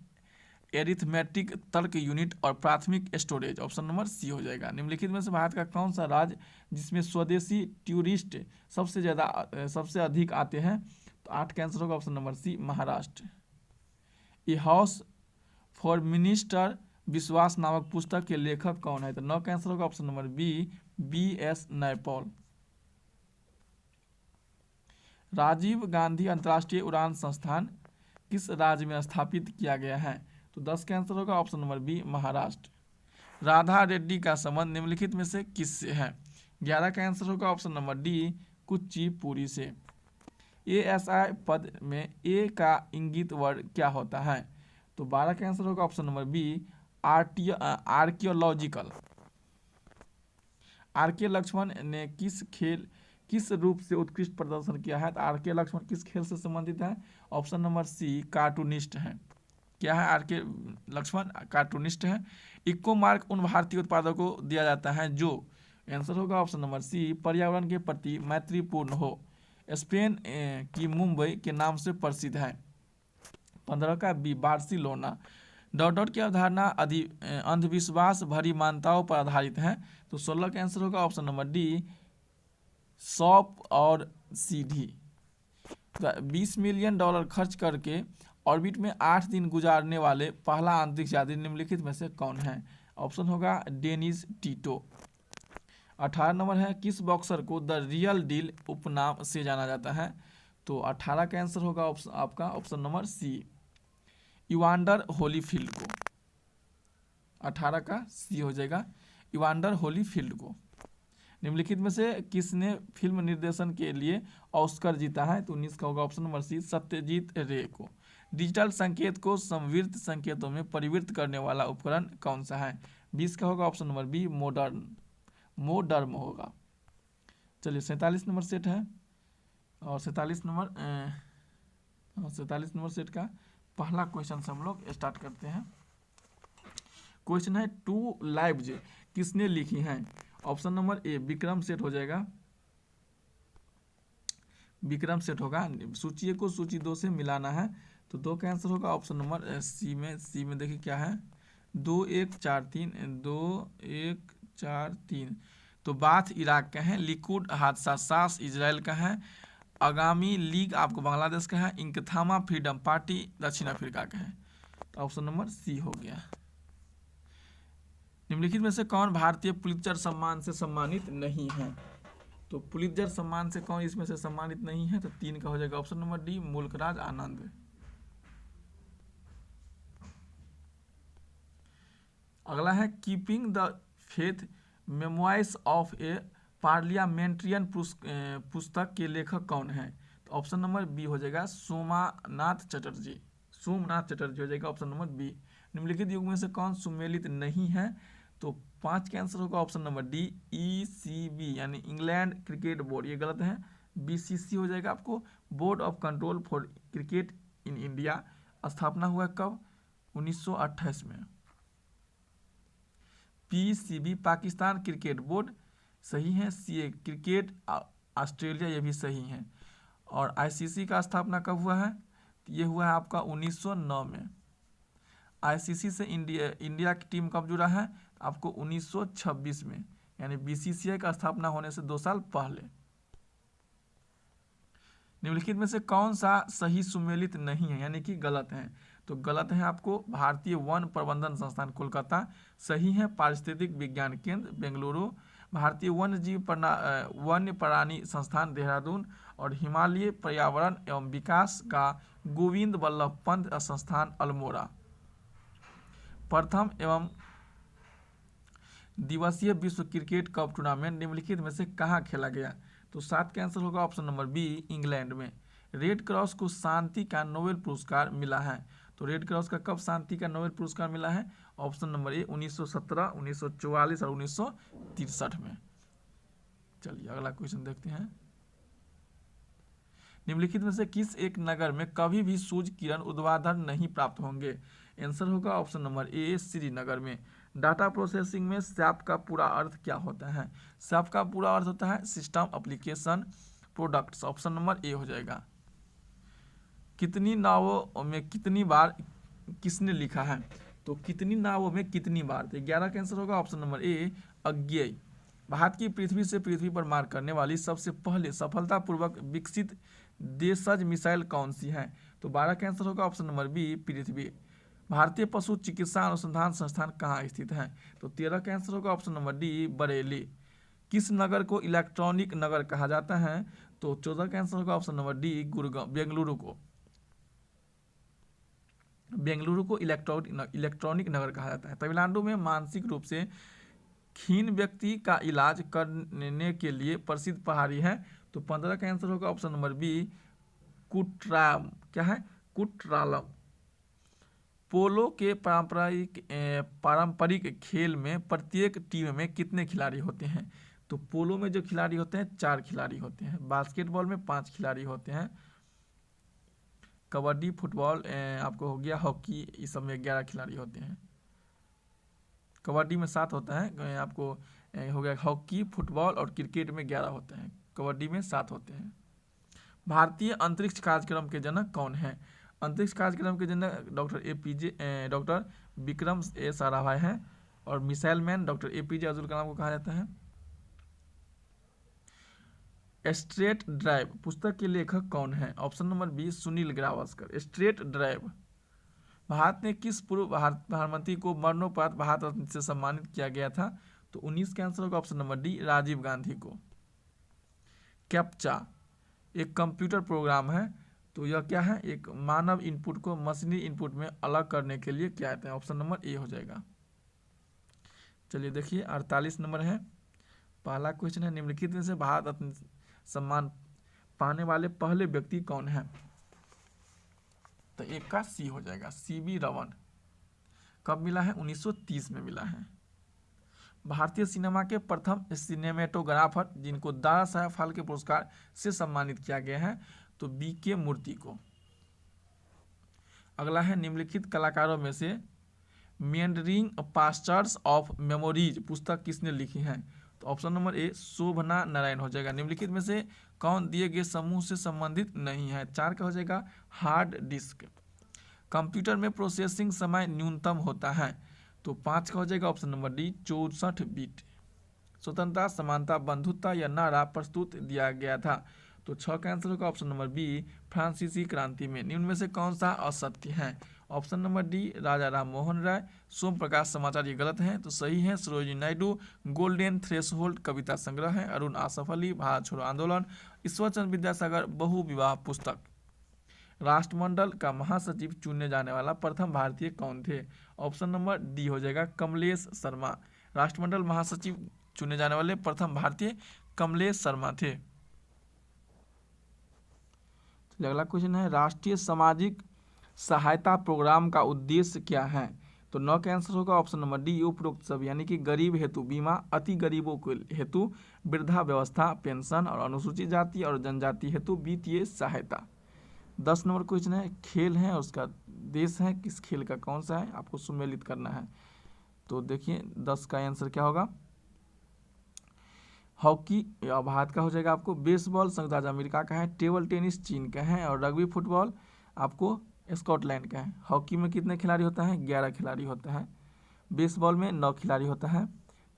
एरिथमेटिक तर्क यूनिट और प्राथमिक स्टोरेज, ऑप्शन नंबर सी हो जाएगा। निम्नलिखित में से भारत का कौन सा राज्य जिसमें स्वदेशी टूरिस्ट सबसे अधिक आते हैं? तो 8 का आंसर होगा option number C, Maharashtra. A house for minister Vishwas नामक पुस्तक के लेखक कौन है? तो 9 का आंसर होगा option number B S Naipaul. Rajiv Gandhi अंतर्राष्ट्रीय उड़ान संस्थान किस राज्य में स्थापित किया गया है? तो 10 का आंसर होगा option number B, Maharashtra. Radha Reddy का संबंध निम्नलिखित में से किससे है? 11 का आंसर होगा ऑप्शन नंबर डी, कुचिपुड़ी से। एएसआई पद में ए का इंगित वर्ड क्या होता है? तो 12 का आंसर होगा option number B, archaeological. R K. Laxman ने किस रूप से उत्कृष्ट प्रदर्शन किया है? तो आर.के. लक्ष्मण किस खेल से संबंधित है? ऑप्शन नंबर सी, कार्टूनिस्ट हैं। क्या है? आर.के. लक्ष्मण कार्टूनिस्ट हैं। इको मार्क उन भारतीय उत्पादों को दिया जाता है जो, आंसर होगा ऑप्शन नंबर सी, पर्यावरण के प्रति मैत्रीपूर्ण हो। स्पेन की मुंबई के नाम से प्रसिद्ध है। 15 का बी, बार्सिलोना। डॉट डॉट की अवधारणा अंधविश्वास भरी मान्यताओं पर आधारित है। तो 16 का आंसर होगा ऑप्शन नंबर डी, सौंप और सीढ़ी। 20 मिलियन डॉलर खर्च करके ऑर्बिट में 8 दिन गुजारने वाले पहला अंतरिक्ष यात्री निम्नलिखित में से कौन है? ऑप्शन होगा डेनिस टीटो। 18 नंबर है, किस बॉक्सर को द रियल डील उपनाम से जाना जाता है? तो 18 का आंसर होगा आपका option number C, Evander Holyfield को। 18 का सी हो जाएगा, इवांडर होलीफील्ड को। निम्नलिखित में से किसने फिल्म निर्देशन के लिए ऑस्कर जीता है? तो 19 का होगा ऑप्शन नंबर सी, सत्यजीत रे को। डिजिटल संकेत को संविर्त संकेतों में परिवर्तित करने वाला उपकरण कौन सा है? 20 का होगा ऑप्शन नंबर बी, मोडर्म होगा। चलिए 47 नंबर सेट है, और 47 नंबर सेट का पहला क्वेश्चन से हम लोग स्टार्ट करते हैं। क्वेश्चन है, टू लाइव्स किसने लिखी हैं? ऑप्शन नंबर ए विक्रम सेठ हो जाएगा, विक्रम सेठ होगा। सूची को सूची 2 से मिलाना है, तो 2 का आंसर होगा ऑप्शन नंबर सी में। सी में देखिए क्या है, 2143। तो बाथ इराक का है, लिकुड हादसा सास इजराइल का है, आगामी लीग आपको बांग्लादेश का है, इंकथामा फ्रीडम पार्टी दक्षिण अफ्रीका का है। तो ऑप्शन नंबर सी हो गया। निम्नलिखित में से कौन भारतीय पुलित्जर सम्मान से सम्मानित नहीं है? तो पुलित्जर सम्मान से कौन इसमें से सम्मानित नहीं है? तो 3 का हो जाएगा ऑप्शन नंबर डी, मुल्कराज आनंद। अगला है, keeping the faith memoirs of A parliamentarian पुस्तक के लेखक कौन है? तो ऑप्शन नंबर बी हो जाएगा, सोमनाथ चटर्जी हो जाएगा ऑप्शन नंबर बी। निम्नलिखित युग में से कौन सुमेलित नहीं है? तो 5 का आंसर होगा ऑप्शन नंबर डी, ECB यानी इंग्लैंड क्रिकेट बोर्ड। ये गलत है, BCC हो जाएगा आपको, board of control for cricket in India. स्थापना हुआ कब? 1928 में। PCB पाकिस्तान क्रिकेट बोर्ड सही है। CA क्रिकेट ऑस्ट्रेलिया, ये भी सही है। और ICC का स्थापना कब हुआ है? ये हुआ है आपका 1909 में। ICC से इंडिया की टीम कब जुड़ा है? आपको 1926 में, यानी BCCI का स्थापना होने से 2 साल पहले। निम्नलिखित में से कौन सा सही सुमेलित नहीं है, यानी कि गलत है? तो गलत है आपको भारतीय वन प्रबंधन संस्थान कोलकाता, सही है पारिस्थितिक विज्ञान केंद्र बेंगलुरु, भारतीय वन्य प्राणी संस्थान देहरादून, और हिमालय पर्यावरण एवं विकास का गोविंद वल्लभ पंत संस्थान अल्मोड़ा। प्रथम एवं दिवसीय विश्व क्रिकेट कप टूर्नामेंट निम्नलिखित में से कहाँ खेला गया? तो 7 का आंसर होगा ऑप्शन नंबर बी, इंग्लैंड में। रेड क्रॉस को शांति का नोबेल पुरस्कार मिला है। तो रेड क्रॉस का कब शांति का नोबेल पुरस्कार मिला है? ऑप्शन नंबर ए 1917, 1944 और 1963 में। चलिए अगला क्वेश्चन देखते हैं। निम्नलिखित में से किस एक नगर में कभी भी सूर्य किरण ऊर्ध्वाधर नहीं प्राप्त होंगे? आंसर होगा ऑप्शन नंबर ए, श्रीनगर में। डाटा प्रोसेसिंग में SAP का पूरा अर्थ क्या होता है? SAP का पूरा अर्थ होता है system application products. Option number A हो जाएगा। कितनी नावों में कितनी बार किसने लिखा है? तो कितनी नावों में कितनी बार, तो 11 का आंसर होगा ऑप्शन नंबर ए, अज्ञेय। भारत की पृथ्वी से पृथ्वी पर मार करने वाली सबसे पहले सफलतापूर्वक विकसित देशज मिसाइल कौन सी है? तो 12 का आंसर होगा ऑप्शन नंबर बी, पृथ्वी। भारतीय पशु चिकित्सा अनुसंधान संस्थान कहाँ स्थित है? तो 13 का आंसर होगा ऑप्शन नंबर डी, बरेली। किस नगर को इलेक्ट्रॉनिक नगर कहा जाता है? तो 14 का आंसर होगा option number D, Gurgaon. Bengaluru को इलेक्ट्रॉनिक नगर कहा जाता है। तमिलनाडु में मानसिक रूप से क्षीण व्यक्ति का इलाज करने के लिए प्रसिद्ध पहाड़ी है। तो 15 का आंसर होगा ऑप्शन नंबर बी, कुट्रालम। पोलो के पारंपरिक खेल में प्रत्येक टीम में कितने खिलाड़ी होते हैं? तो पोलो में जो खिलाड़ी होते हैं 4 खिलाड़ी होते हैं। बास्केटबॉल में 5 खिलाड़ी होते हैं। कबड्डी, फुटबॉल आपको हो गया, हॉकी, इस सब में 11 खिलाड़ी होते हैं। कबड्डी में 7 होता है, आपको हो गया हॉकी, फुटबॉल और क्रिकेट में 11 होते हैं। कबड्डी में 7 होते हैं। भारतीय अंतरिक्ष कार्यक्रम के जनक कौन है? अंतरिक्ष कार्यक्रम के जनक डॉक्टर विक्रम साराभाई हैं और missile man doctor APJ Abdul Kalam को कहा जाता है। स्ट्रेट ड्राइव पुस्तक के लेखक कौन है? Option number B Sunil Gavaskar. Straight drive Bharat ने किस पूर्व प्रधानमंत्री को मरणोपरांत भारत रत्न से सम्मानित किया गया था? तो 19 के आंसर होगा option number D Rajiv Gandhi को। कैप्चा एक कंप्यूटर प्रोग्राम है, तो यह क्या है? एक मानव इनपुट को मशीनी इनपुट में अलग करने के लिए क्या कहते हैं? ऑप्शन नंबर ए हो जाएगा। चलिए देखिए 48 नंबर है, पहला क्वेश्चन है निम्नलिखित में से भारत रत्न सम्मान पाने वाले पहले व्यक्ति कौन है? तो एक का सी हो जाएगा, CB रमन। कब मिला है? 1930 में मिला है। भारतीय सिनेमा के प्रथम सिनेमेटोग्राफर जिनको दादा साहब फाल्के पुरस्कार से सम्मानित किया गया है, तो BK मूर्ति को। अगला है निम्नलिखित कलाकारों में से मेंडरिंग पास्चर्स ऑफ मेमोरीज पुस्तक किसने लिखी है? तो ऑप्शन नंबर ए शोभना नारायण हो जाएगा। निम्नलिखित में से कौन दिए गए समूह से संबंधित नहीं है? 4 का हो जाएगा हार्ड डिस्क। कंप्यूटर में प्रोसेसिंग समय न्यूनतम होता है, तो 5 का हो जाएगा ऑप्शन नंबर डी 64 बिट। स्वतंत्रता समानता बंधुत्व या नारा प्रस्तुत दिया गया था, तो 6 का आंसर होगा ऑप्शन नंबर बी फ्रांसीसी क्रांति में। निम्न में से कौन सा असत्य है? ऑप्शन नंबर डी राजा राम मोहन राय, सोम प्रकाश समाचार ये गलत हैं, तो सही है सरोजिनी नायडू। गोल्डन थ्रेशोल्ड कविता संग्रह है। अरुण आसफ अली भारत छोड़ो आंदोलन। ईश्वरचंद्र विद्यासागर बहु विवाह पुस्तक। राष्ट्रमंडल का महासचिव चुनने जाने वाला प्रथम भारतीय कौन थे? ऑप्शन नंबर डी हो जाएगा कमलेश शर्मा। राष्ट्रमंडल महासचिव चुने जाने वाले प्रथम भारतीय कमलेश शर्मा थे। अगला क्वेश्चन है राष्ट्रीय सामाजिक सहायता प्रोग्राम का उद्देश्य क्या है? तो 9 का आंसर होगा ऑप्शन नंबर डी उपरोक्त सब, यानी कि गरीब हेतु बीमा, अति गरीबों के हेतु वृद्धा व्यवस्था पेंशन और अनुसूचित जाति और जनजाति हेतु वित्तीय सहायता। 10 नंबर क्वेश्चन है खेल है और उसका देश है, किस खेल का कौन सा है आपको सुमेलित करना है। तो देखिए 10 का आंसर क्या होगा? हॉकी भारत का हो जाएगा आपको। बेसबॉल संयुक्त राज्य अमेरिका का है। टेबल टेनिस चीन का है और रग्बी फुटबॉल आपको स्कॉटलैंड का है। हॉकी में कितने खिलाड़ी होता है? 11 खिलाड़ी होता है। बेसबॉल में 9 खिलाड़ी होता है।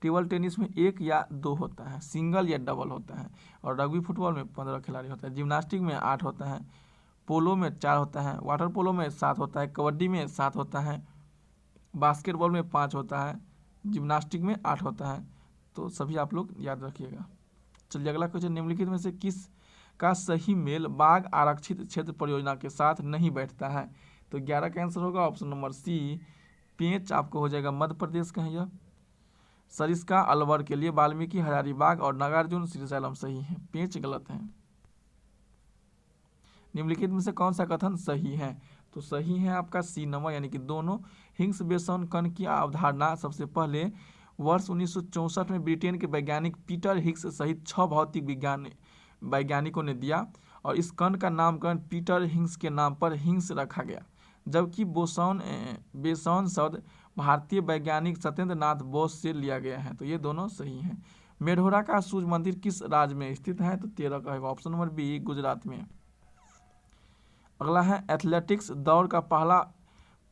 टेबल टेनिस में 1 या 2 होता है, सिंगल या डबल होता है। और रग्बी फुटबॉल में 15 खिलाड़ी होता है। जिम्नास्टिक में 8 होता है। पोलो में 4 होता है। वाटर पोलो में 7 होता है। कबड्डी में 7 होता है। बास्केटबॉल में 5 होता है। जिम्नास्टिक में 8 होता है। तो सभी आप लोग याद रखिएगा। चलिए अगला क्वेश्चन निम्नलिखित में से किस का सही मेल बाघ आरक्षित क्षेत्र परियोजना के साथ नहीं बैठता है? तो 11 का आंसर होगा ऑप्शन नंबर सी पेंच आपको हो जाएगा। मध्य प्रदेश का है यह। सरिस्का अलवर के लिए वाल्मीकि हजारीबाग और नागार्जुन श्रीशैलम सही है। पेंच गलत है। निम्नलिखित में से कौन सा कथन सही है? तो सही है आपका सी नंबर, यानी कि दोनों। हिग्स बोसोन कण की अवधारणा सबसे पहले वर्ष 1964 में ब्रिटेन के वैज्ञानिक पीटर हिग्स सहित 6 भौतिक वैज्ञानिकों ने दिया और इस कण का नामकरण पीटर हिग्स के नाम पर हिग्स रखा गया। जबकि बोसोन शब्द भारतीय वैज्ञानिक सत्येंद्र नाथ बोस से लिया गया है। तो ये दोनों सही हैं। मेढोरा का सूर्य मंदिर किस राज्य में स्थित है? तो 13 का होगा ऑप्शन नंबर बी गुजरात में। अगला है एथलेटिक्स दौड़ का पहला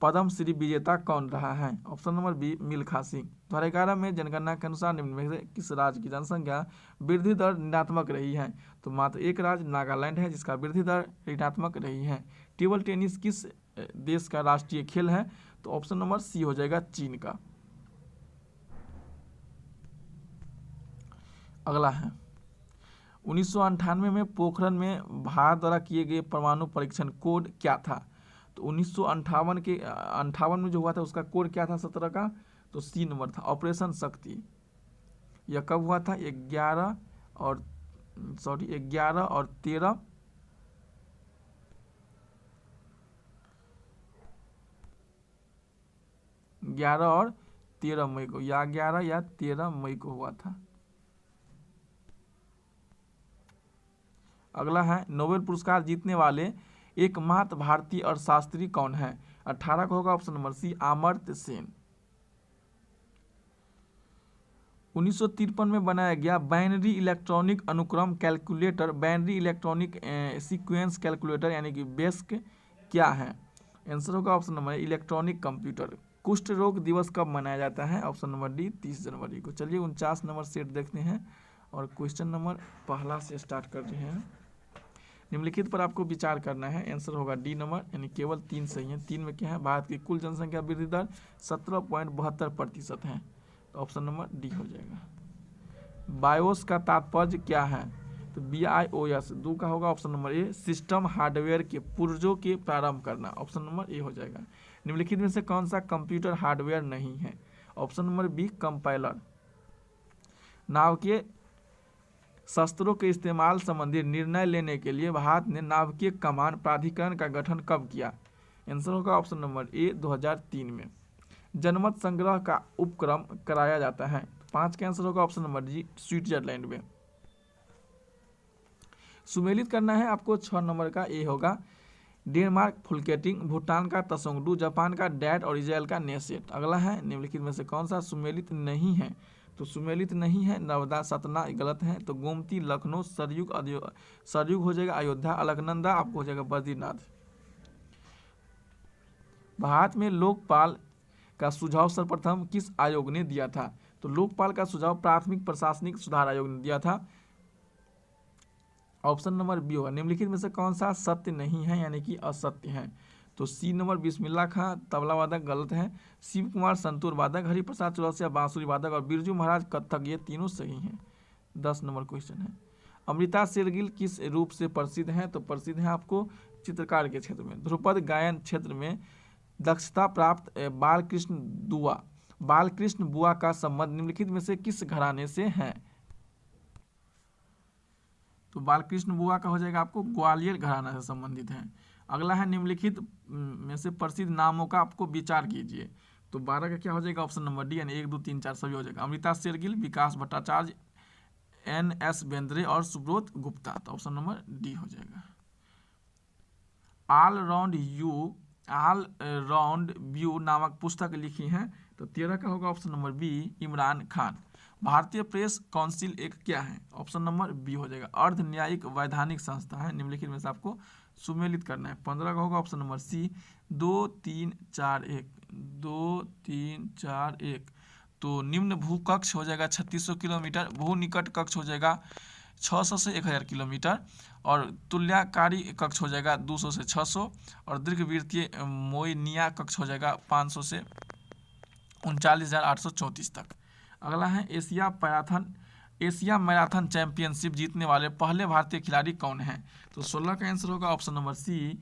पद्मश्री विजेता कौन रहा है? Option number B Milkha Singh. 2011 में जनगणना के अनुसार निम्न में से किस राज्य की जनसंख्या वृद्धि दर ऋणात्मक रही है? तो मात्र एक राज्य नागालैंड है जिसका वृद्धि दर ऋणात्मक रही है। टेबल टेनिस किस देश का राष्ट्रीय खेल है? तो ऑप्शन नंबर सी हो जाएगा चीन का। अगला है 1998 में पोखरण में भारत द्वारा किए गए परमाणु परीक्षण कोड क्या था? तो 1958 में जो हुआ था उसका कोड क्या था 17 का? तो सी नंबर था ऑपरेशन शक्ति। यह कब हुआ था? 11 और 13 11 और 13 मई को, या 11 या 13 मई को हुआ था। अगला है नोबेल पुरस्कार जीतने वाले एकमात्र भारतीय अर्थशास्त्री कौन है? 18 को होगा option number C Amartya Sen. 1953 में बनाया गया बाइनरी इलेक्ट्रॉनिक अनुक्रम calculator, binary electronic sequence calculator यानी कि बेस्क क्या है? आंसर होगा ऑप्शन नंबर इलेक्ट्रॉनिक कंप्यूटर। कुष्ठ रोग दिवस कब मनाया जाता है? ऑप्शन नंबर डी 30 जनवरी को। चलिए 49 नंबर सेट देखते हैं और क्वेश्चन नंबर पहला से स्टार्ट कर रहे हैं। निम्नलिखित पर आपको विचार करना है। आंसर होगा डी नंबर, यानी केवल 3 सही है। 3 में क्या है? भारत की कुल जनसंख्या वृद्धि दर 17.72% है, तो ऑप्शन नंबर डी हो जाएगा। बायोस का तात्पर्य क्या है? तो BIOS 2 का होगा ऑप्शन नंबर ए, सिस्टम हार्डवेयर के पुर्जों के प्रारंभ करना, ऑप्शन नंबर ए हो जाएगा। निम्नलिखित में से कौन सा कंप्यूटर हार्डवेयर नहीं है? Option number B, compiler. नाभिकीय शस्त्रों के इस्तेमाल संबंधी निर्णय लेने के लिए भारत ने नाभिकीय कमान प्राधिकरण का गठन कब किया? आंसर होगा ऑप्शन नंबर ए 2003 में। जनमत संग्रह का उपक्रम कराया जाता है, 5 का आंसर होगा ऑप्शन नंबर जी, स्विट्जरलैंड में। सुमेलित करना है आपको, 6 नंबर का ए होगा डेनमार्क फुलकेटिंग, भूटान का तसोंगडू, जापान का डैड और इजराइल का नेसेट। अगला है निम्नलिखित में से कौन सा सुमेलित नहीं है? तो सुमेलित नहीं है नर्मदा सतना, गलत है। तो गोमती लखनऊ, सरयुग हो जाएगा अयोध्या, अलकनंदा आपको हो जाएगा बद्रीनाथ। भारत में लोकपाल का सुझाव सर्वप्रथम किस आयोग ने दिया था? तो लोकपाल का सुझाव प्राथमिक प्रशासनिक सुधार आयोग ने दिया था, ऑप्शन नंबर बी होगा। निम्नलिखित में से कौन सा सत्य नहीं है, यानी कि असत्य है? तो सी नंबर बिस्मिल्लाह खां तबला वादक, गलत है। शिव कुमार संतूर वादक, हरिप्रसाद चौरसिया बांसुरी वादक और बिरजू महाराज कत्थक, ये तीनों सही हैं। 10 नंबर क्वेश्चन है, अमृता शेरगिल किस रूप से प्रसिद्ध हैं? तो प्रसिद्ध है आपको चित्रकार के क्षेत्र में। ध्रुपद गायन क्षेत्र में दक्षता प्राप्त बालकृष्ण बुआ का संबंध निम्नलिखित में से किस घराने से है? तो बालकृष्ण बुआ का हो जाएगा आपको ग्वालियर घराना से संबंधित है। अगला है निम्नलिखित में से प्रसिद्ध नामों का आपको विचार कीजिए। तो 12 का क्या हो जाएगा? ऑप्शन नंबर डी, यानी 1, 2, 3, 4 सभी हो जाएगा। अमृता शेरगिल, विकास भट्टाचार्य, NS बेंद्रे और सुब्रोत गुप्ता, तो ऑप्शन नंबर डी हो जाएगा। ऑल राउंड व्यू नामक पुस्तक लिखी है, तो 13 का होगा option number B, Imran Khan. भारतीय प्रेस काउंसिल एक क्या है? ऑप्शन नंबर बी हो जाएगा, अर्ध न्यायिक वैधानिक संस्था है। निम्नलिखित में से आपको सुमेलित करना है। 15 का होगा ऑप्शन नंबर सी, 2, 3, 4, 1, 2, 3, 4, 1। तो निम्न भू कक्ष हो जाएगा 3600 किलोमीटर, भू निकट कक्ष हो जाएगा 600 से 1000 किलोमीटर, और तुल्यकारी कक्ष हो जाएगा 200 से 600, और दीर्घवृत्तीय मोइनिया कक्ष हो जाएगा 500 से 39,834 तक। अगला है एशिया मैराथन चैंपियनशिप जीतने वाले पहले भारतीय खिलाड़ी कौन हैं? तो 16 का आंसर होगा ऑप्शन नंबर सी,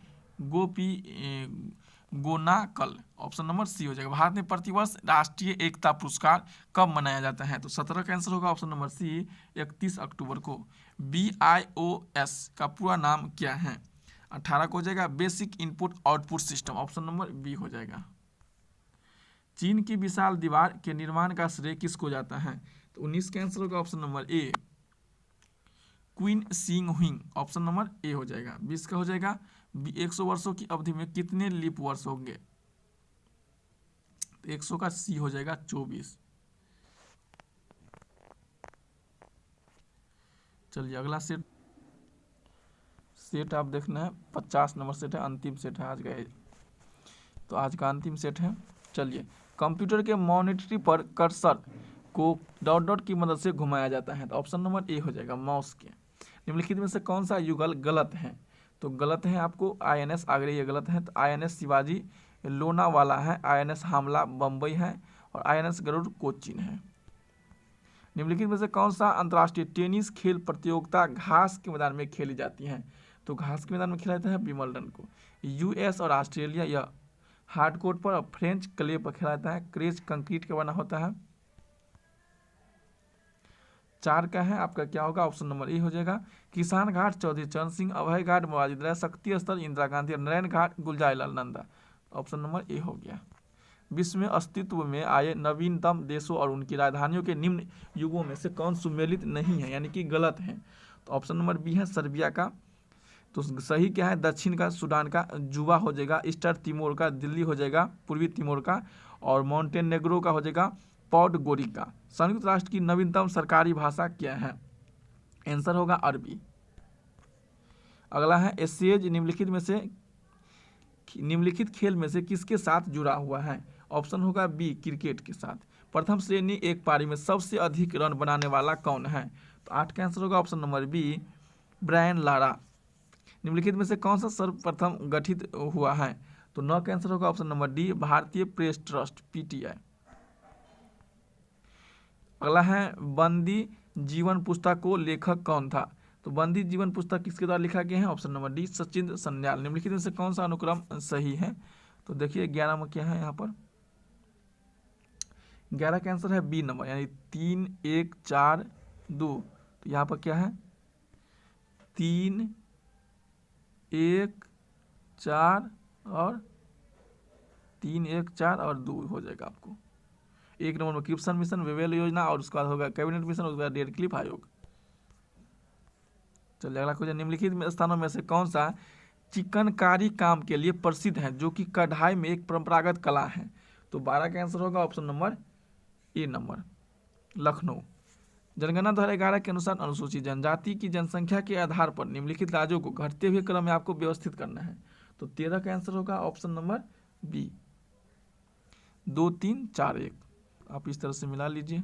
गोनाकल, ऑप्शन नंबर सी हो जाएगा। भारत में प्रतिवर्ष राष्ट्रीय एकता पुरस्कार कब मनाया जाता है? तो 17 का आंसर होगा ऑप्शन नंबर सी, 31 अक्टूबर को। BIOS का पूरा नाम क्या है? 18 को हो जाएगा basic input output system, option number B हो जाएगा। चीन की विशाल दीवार के निर्माण का श्रेय किसको जाता है? तो 19 का आंसर होगा ऑप्शन नंबर ए, क्वीन सिंग हुइंग, ऑप्शन नंबर ए हो जाएगा। 20 का हो जाएगा 100 वर्षों की अवधि में कितने लीप वर्ष होंगे? तो 100 का सी हो जाएगा 24। चलिए अगला सेट आप देखना है, 50 नंबर सेट है, अंतिम सेट है आज का। तो आज का अंतिम सेट है। चलिए, कंप्यूटर के मॉनिटरी पर कर्सर को डॉट डॉट की मदद से घुमाया जाता है, तो ऑप्शन नंबर ए हो जाएगा माउस के। निम्नलिखित में से कौन सा युगल गलत है? तो गलत है आपको INS आगरे, ये गलत है। तो INS शिवाजी लोनावाला है, INS हामला बम्बई है, और INS गरुड़ कोचीन है। निम्नलिखित में से कौन सा अंतर्राष्ट्रीय टेनिस खेल प्रतियोगिता घास के मैदान में खेली जाती है? तो घास के मैदान में खेला जाता है विंबलडन को। US और ऑस्ट्रेलिया या हार्डकोर्ट पर, और फ्रेंच क्ले पर खेला जाता है। क्रेज कंक्रीट का बना होता है। 4 का है आपका क्या होगा? ऑप्शन नंबर ए हो जाएगा। किसान घाट चौधरी चरण सिंह, अभय घाट मोरारजी देसाई, शक्ति स्थल इंदिरा गांधी, और Narayan Ghat Gulzarilal Nanda, option number A हो गया। विश्व में अस्तित्व में आए नवीनतम देशों और उनकी राजधानियों के निम्न युगों में से कौन सुमेलित नहीं है, यानी कि गलत है? तो ऑप्शन नंबर बी है सर्बिया का। तो सही क्या है? दक्षिण का सूडान का जुबा हो जाएगा, ईस्टर तिमोर का दिल्ली हो जाएगा, पूर्वी तिमोर का, और मॉन्टेनेग्रो का हो जाएगा पॉडगोरिका। संयुक्त राष्ट्र की नवीनतम सरकारी भाषा क्या है? आंसर होगा अरबी। अगला है एसेज निम्नलिखित में से निम्नलिखित खेल में से किसके साथ जुड़ा हुआ है? ऑप्शन होगा बी क्रिकेट के साथ। प्रथम श्रेणी एक पारी में सबसे अधिक रन बनाने वाला कौन है? तो 8 का आंसर होगा option number B Brian Lara. निम्नलिखित में से कौन सा सर्वप्रथम गठित हुआ है? तो 9 का आंसर होगा ऑप्शन नंबर डी भारतीय प्रेस ट्रस्ट पीटीआई। अगला है बंदी जीवन पुस्तक को लेखक कौन था? तो बंदी जीवन पुस्तक किसके द्वारा लिखा गया है? Option number D Sachindra Sanyal. निम्नलिखित में से कौन सा अनुक्रम सही है? तो देखिए 11 में क्या है यहाँ पर, 11 का आंसर है बी नंबर, यानी 3 1 4 2। तो यहाँ पर क्या है 3 1 4 और 3 1 4 और 2 हो जाएगा आपको। 1 नंबर में क्रिप्सन मिशन, वेवेल योजना, और उसके बाद होगा कैबिनेट मिशन, उसके बाद रेड क्लिफ आयोग। चलिए अगला क्वेश्चन, निम्नलिखित स्थानों में से कौन सा चिकनकारी काम के लिए प्रसिद्ध है जो कि कढ़ाई में एक परंपरागत कला है? तो 12 का आंसर होगा ऑप्शन नंबर ए नंबर लखनऊ। जनगणना 2011 के अनुसार अनुसूचित जनजाति की जनसंख्या के आधार पर निम्नलिखित राज्यों को घटते हुए क्रम में आपको व्यवस्थित करना है। तो 13 का आंसर होगा ऑप्शन नंबर बी 2 3 4 1। आप इस तरह से मिला लीजिए।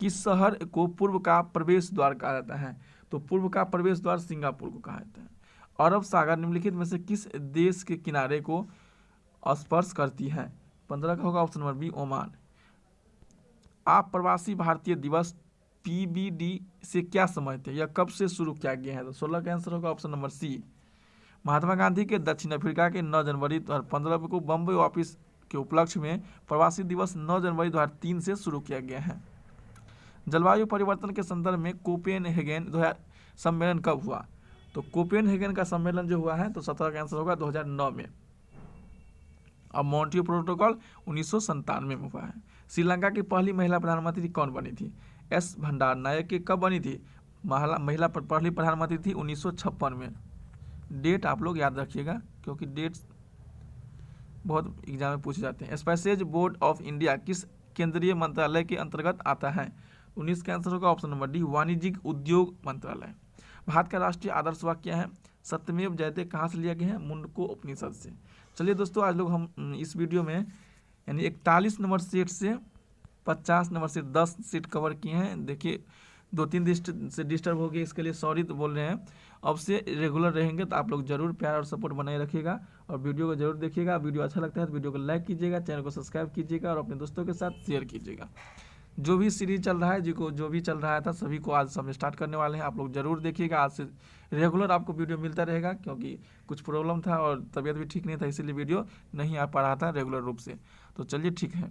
किस शहर को पूर्व का प्रवेश द्वार कहा जाता है? तो पूर्व का प्रवेश द्वार सिंगापुर को कहा जाता है। अरब सागर निम्नलिखित में से किस देश के किनारे को स्पर्श करती है? 15 का होगा ऑप्शन नंबर बी ओमान। आप प्रवासी भारतीय दिवस पीबीडी से क्या समझते हैं? यह कब से शुरू किया गया है? तो 16 का आंसर होगा ऑप्शन नंबर सी। महात्मा गांधी के दक्षिण अफ्रीका के 9 जनवरी 2015 को बम्बई वापस के उपलक्ष्य में प्रवासी दिवस 9 जनवरी 2003 से शुरू किया गया है। जलवायु परिवर्तन के संदर्भ में कोपेनहेगन सम्मेलन कब हुआ? तो कोपेनहेगन का सम्मेलन जो हुआ है तो 17 का आंसर होगा 2009 में। अब मॉन्ट्रियल प्रोटोकॉल 1997 में हुआ है। श्रीलंका की पहली महिला प्रधानमंत्री कौन बनी थी? एस भंडार नायक की कब बनी थी? महिला पहली प्रधानमंत्री थी 1956 में। डेट आप लोग याद रखिएगा क्योंकि डेट बहुत एग्जाम में पूछे जाते हैं। स्पाइसेज बोर्ड ऑफ इंडिया किस केंद्रीय मंत्रालय के अंतर्गत आता है? 19 का आंसर होगा ऑप्शन नंबर डी वाणिज्यिक उद्योग मंत्रालय। भारत का राष्ट्रीय आदर्श वाक्य है सत्यमेव जयते, कहाँ से लिया गया है? मुंडको उपनिषद से। चलिए दोस्तों, आज लोग हम इस वीडियो में यानी 41 नंबर सेट से 50 नंबर से 10 सेट कवर किए हैं। देखिए 2-3 से डिस्टर्ब हो गए, इसके लिए सॉरी तो बोल रहे हैं। अब से रेगुलर रहेंगे तो आप लोग जरूर प्यार और सपोर्ट बनाए रखिएगा और वीडियो को जरूर देखिएगा। वीडियो अच्छा लगता है तो वीडियो को लाइक कीजिएगा, चैनल को सब्सक्राइब कीजिएगा और अपने दोस्तों के साथ शेयर कीजिएगा। जो भी सीरीज चल रहा है जो भी चल रहा था सभी को आज सब स्टार्ट करने वाले हैं। आप लोग जरूर देखिएगा, आज से रेगुलर आपको वीडियो मिलता रहेगा क्योंकि कुछ प्रॉब्लम था और तबीयत भी ठीक नहीं था, इसीलिए वीडियो नहीं आ पा रहा था रेगुलर रूप से। तो चलिए ठीक है।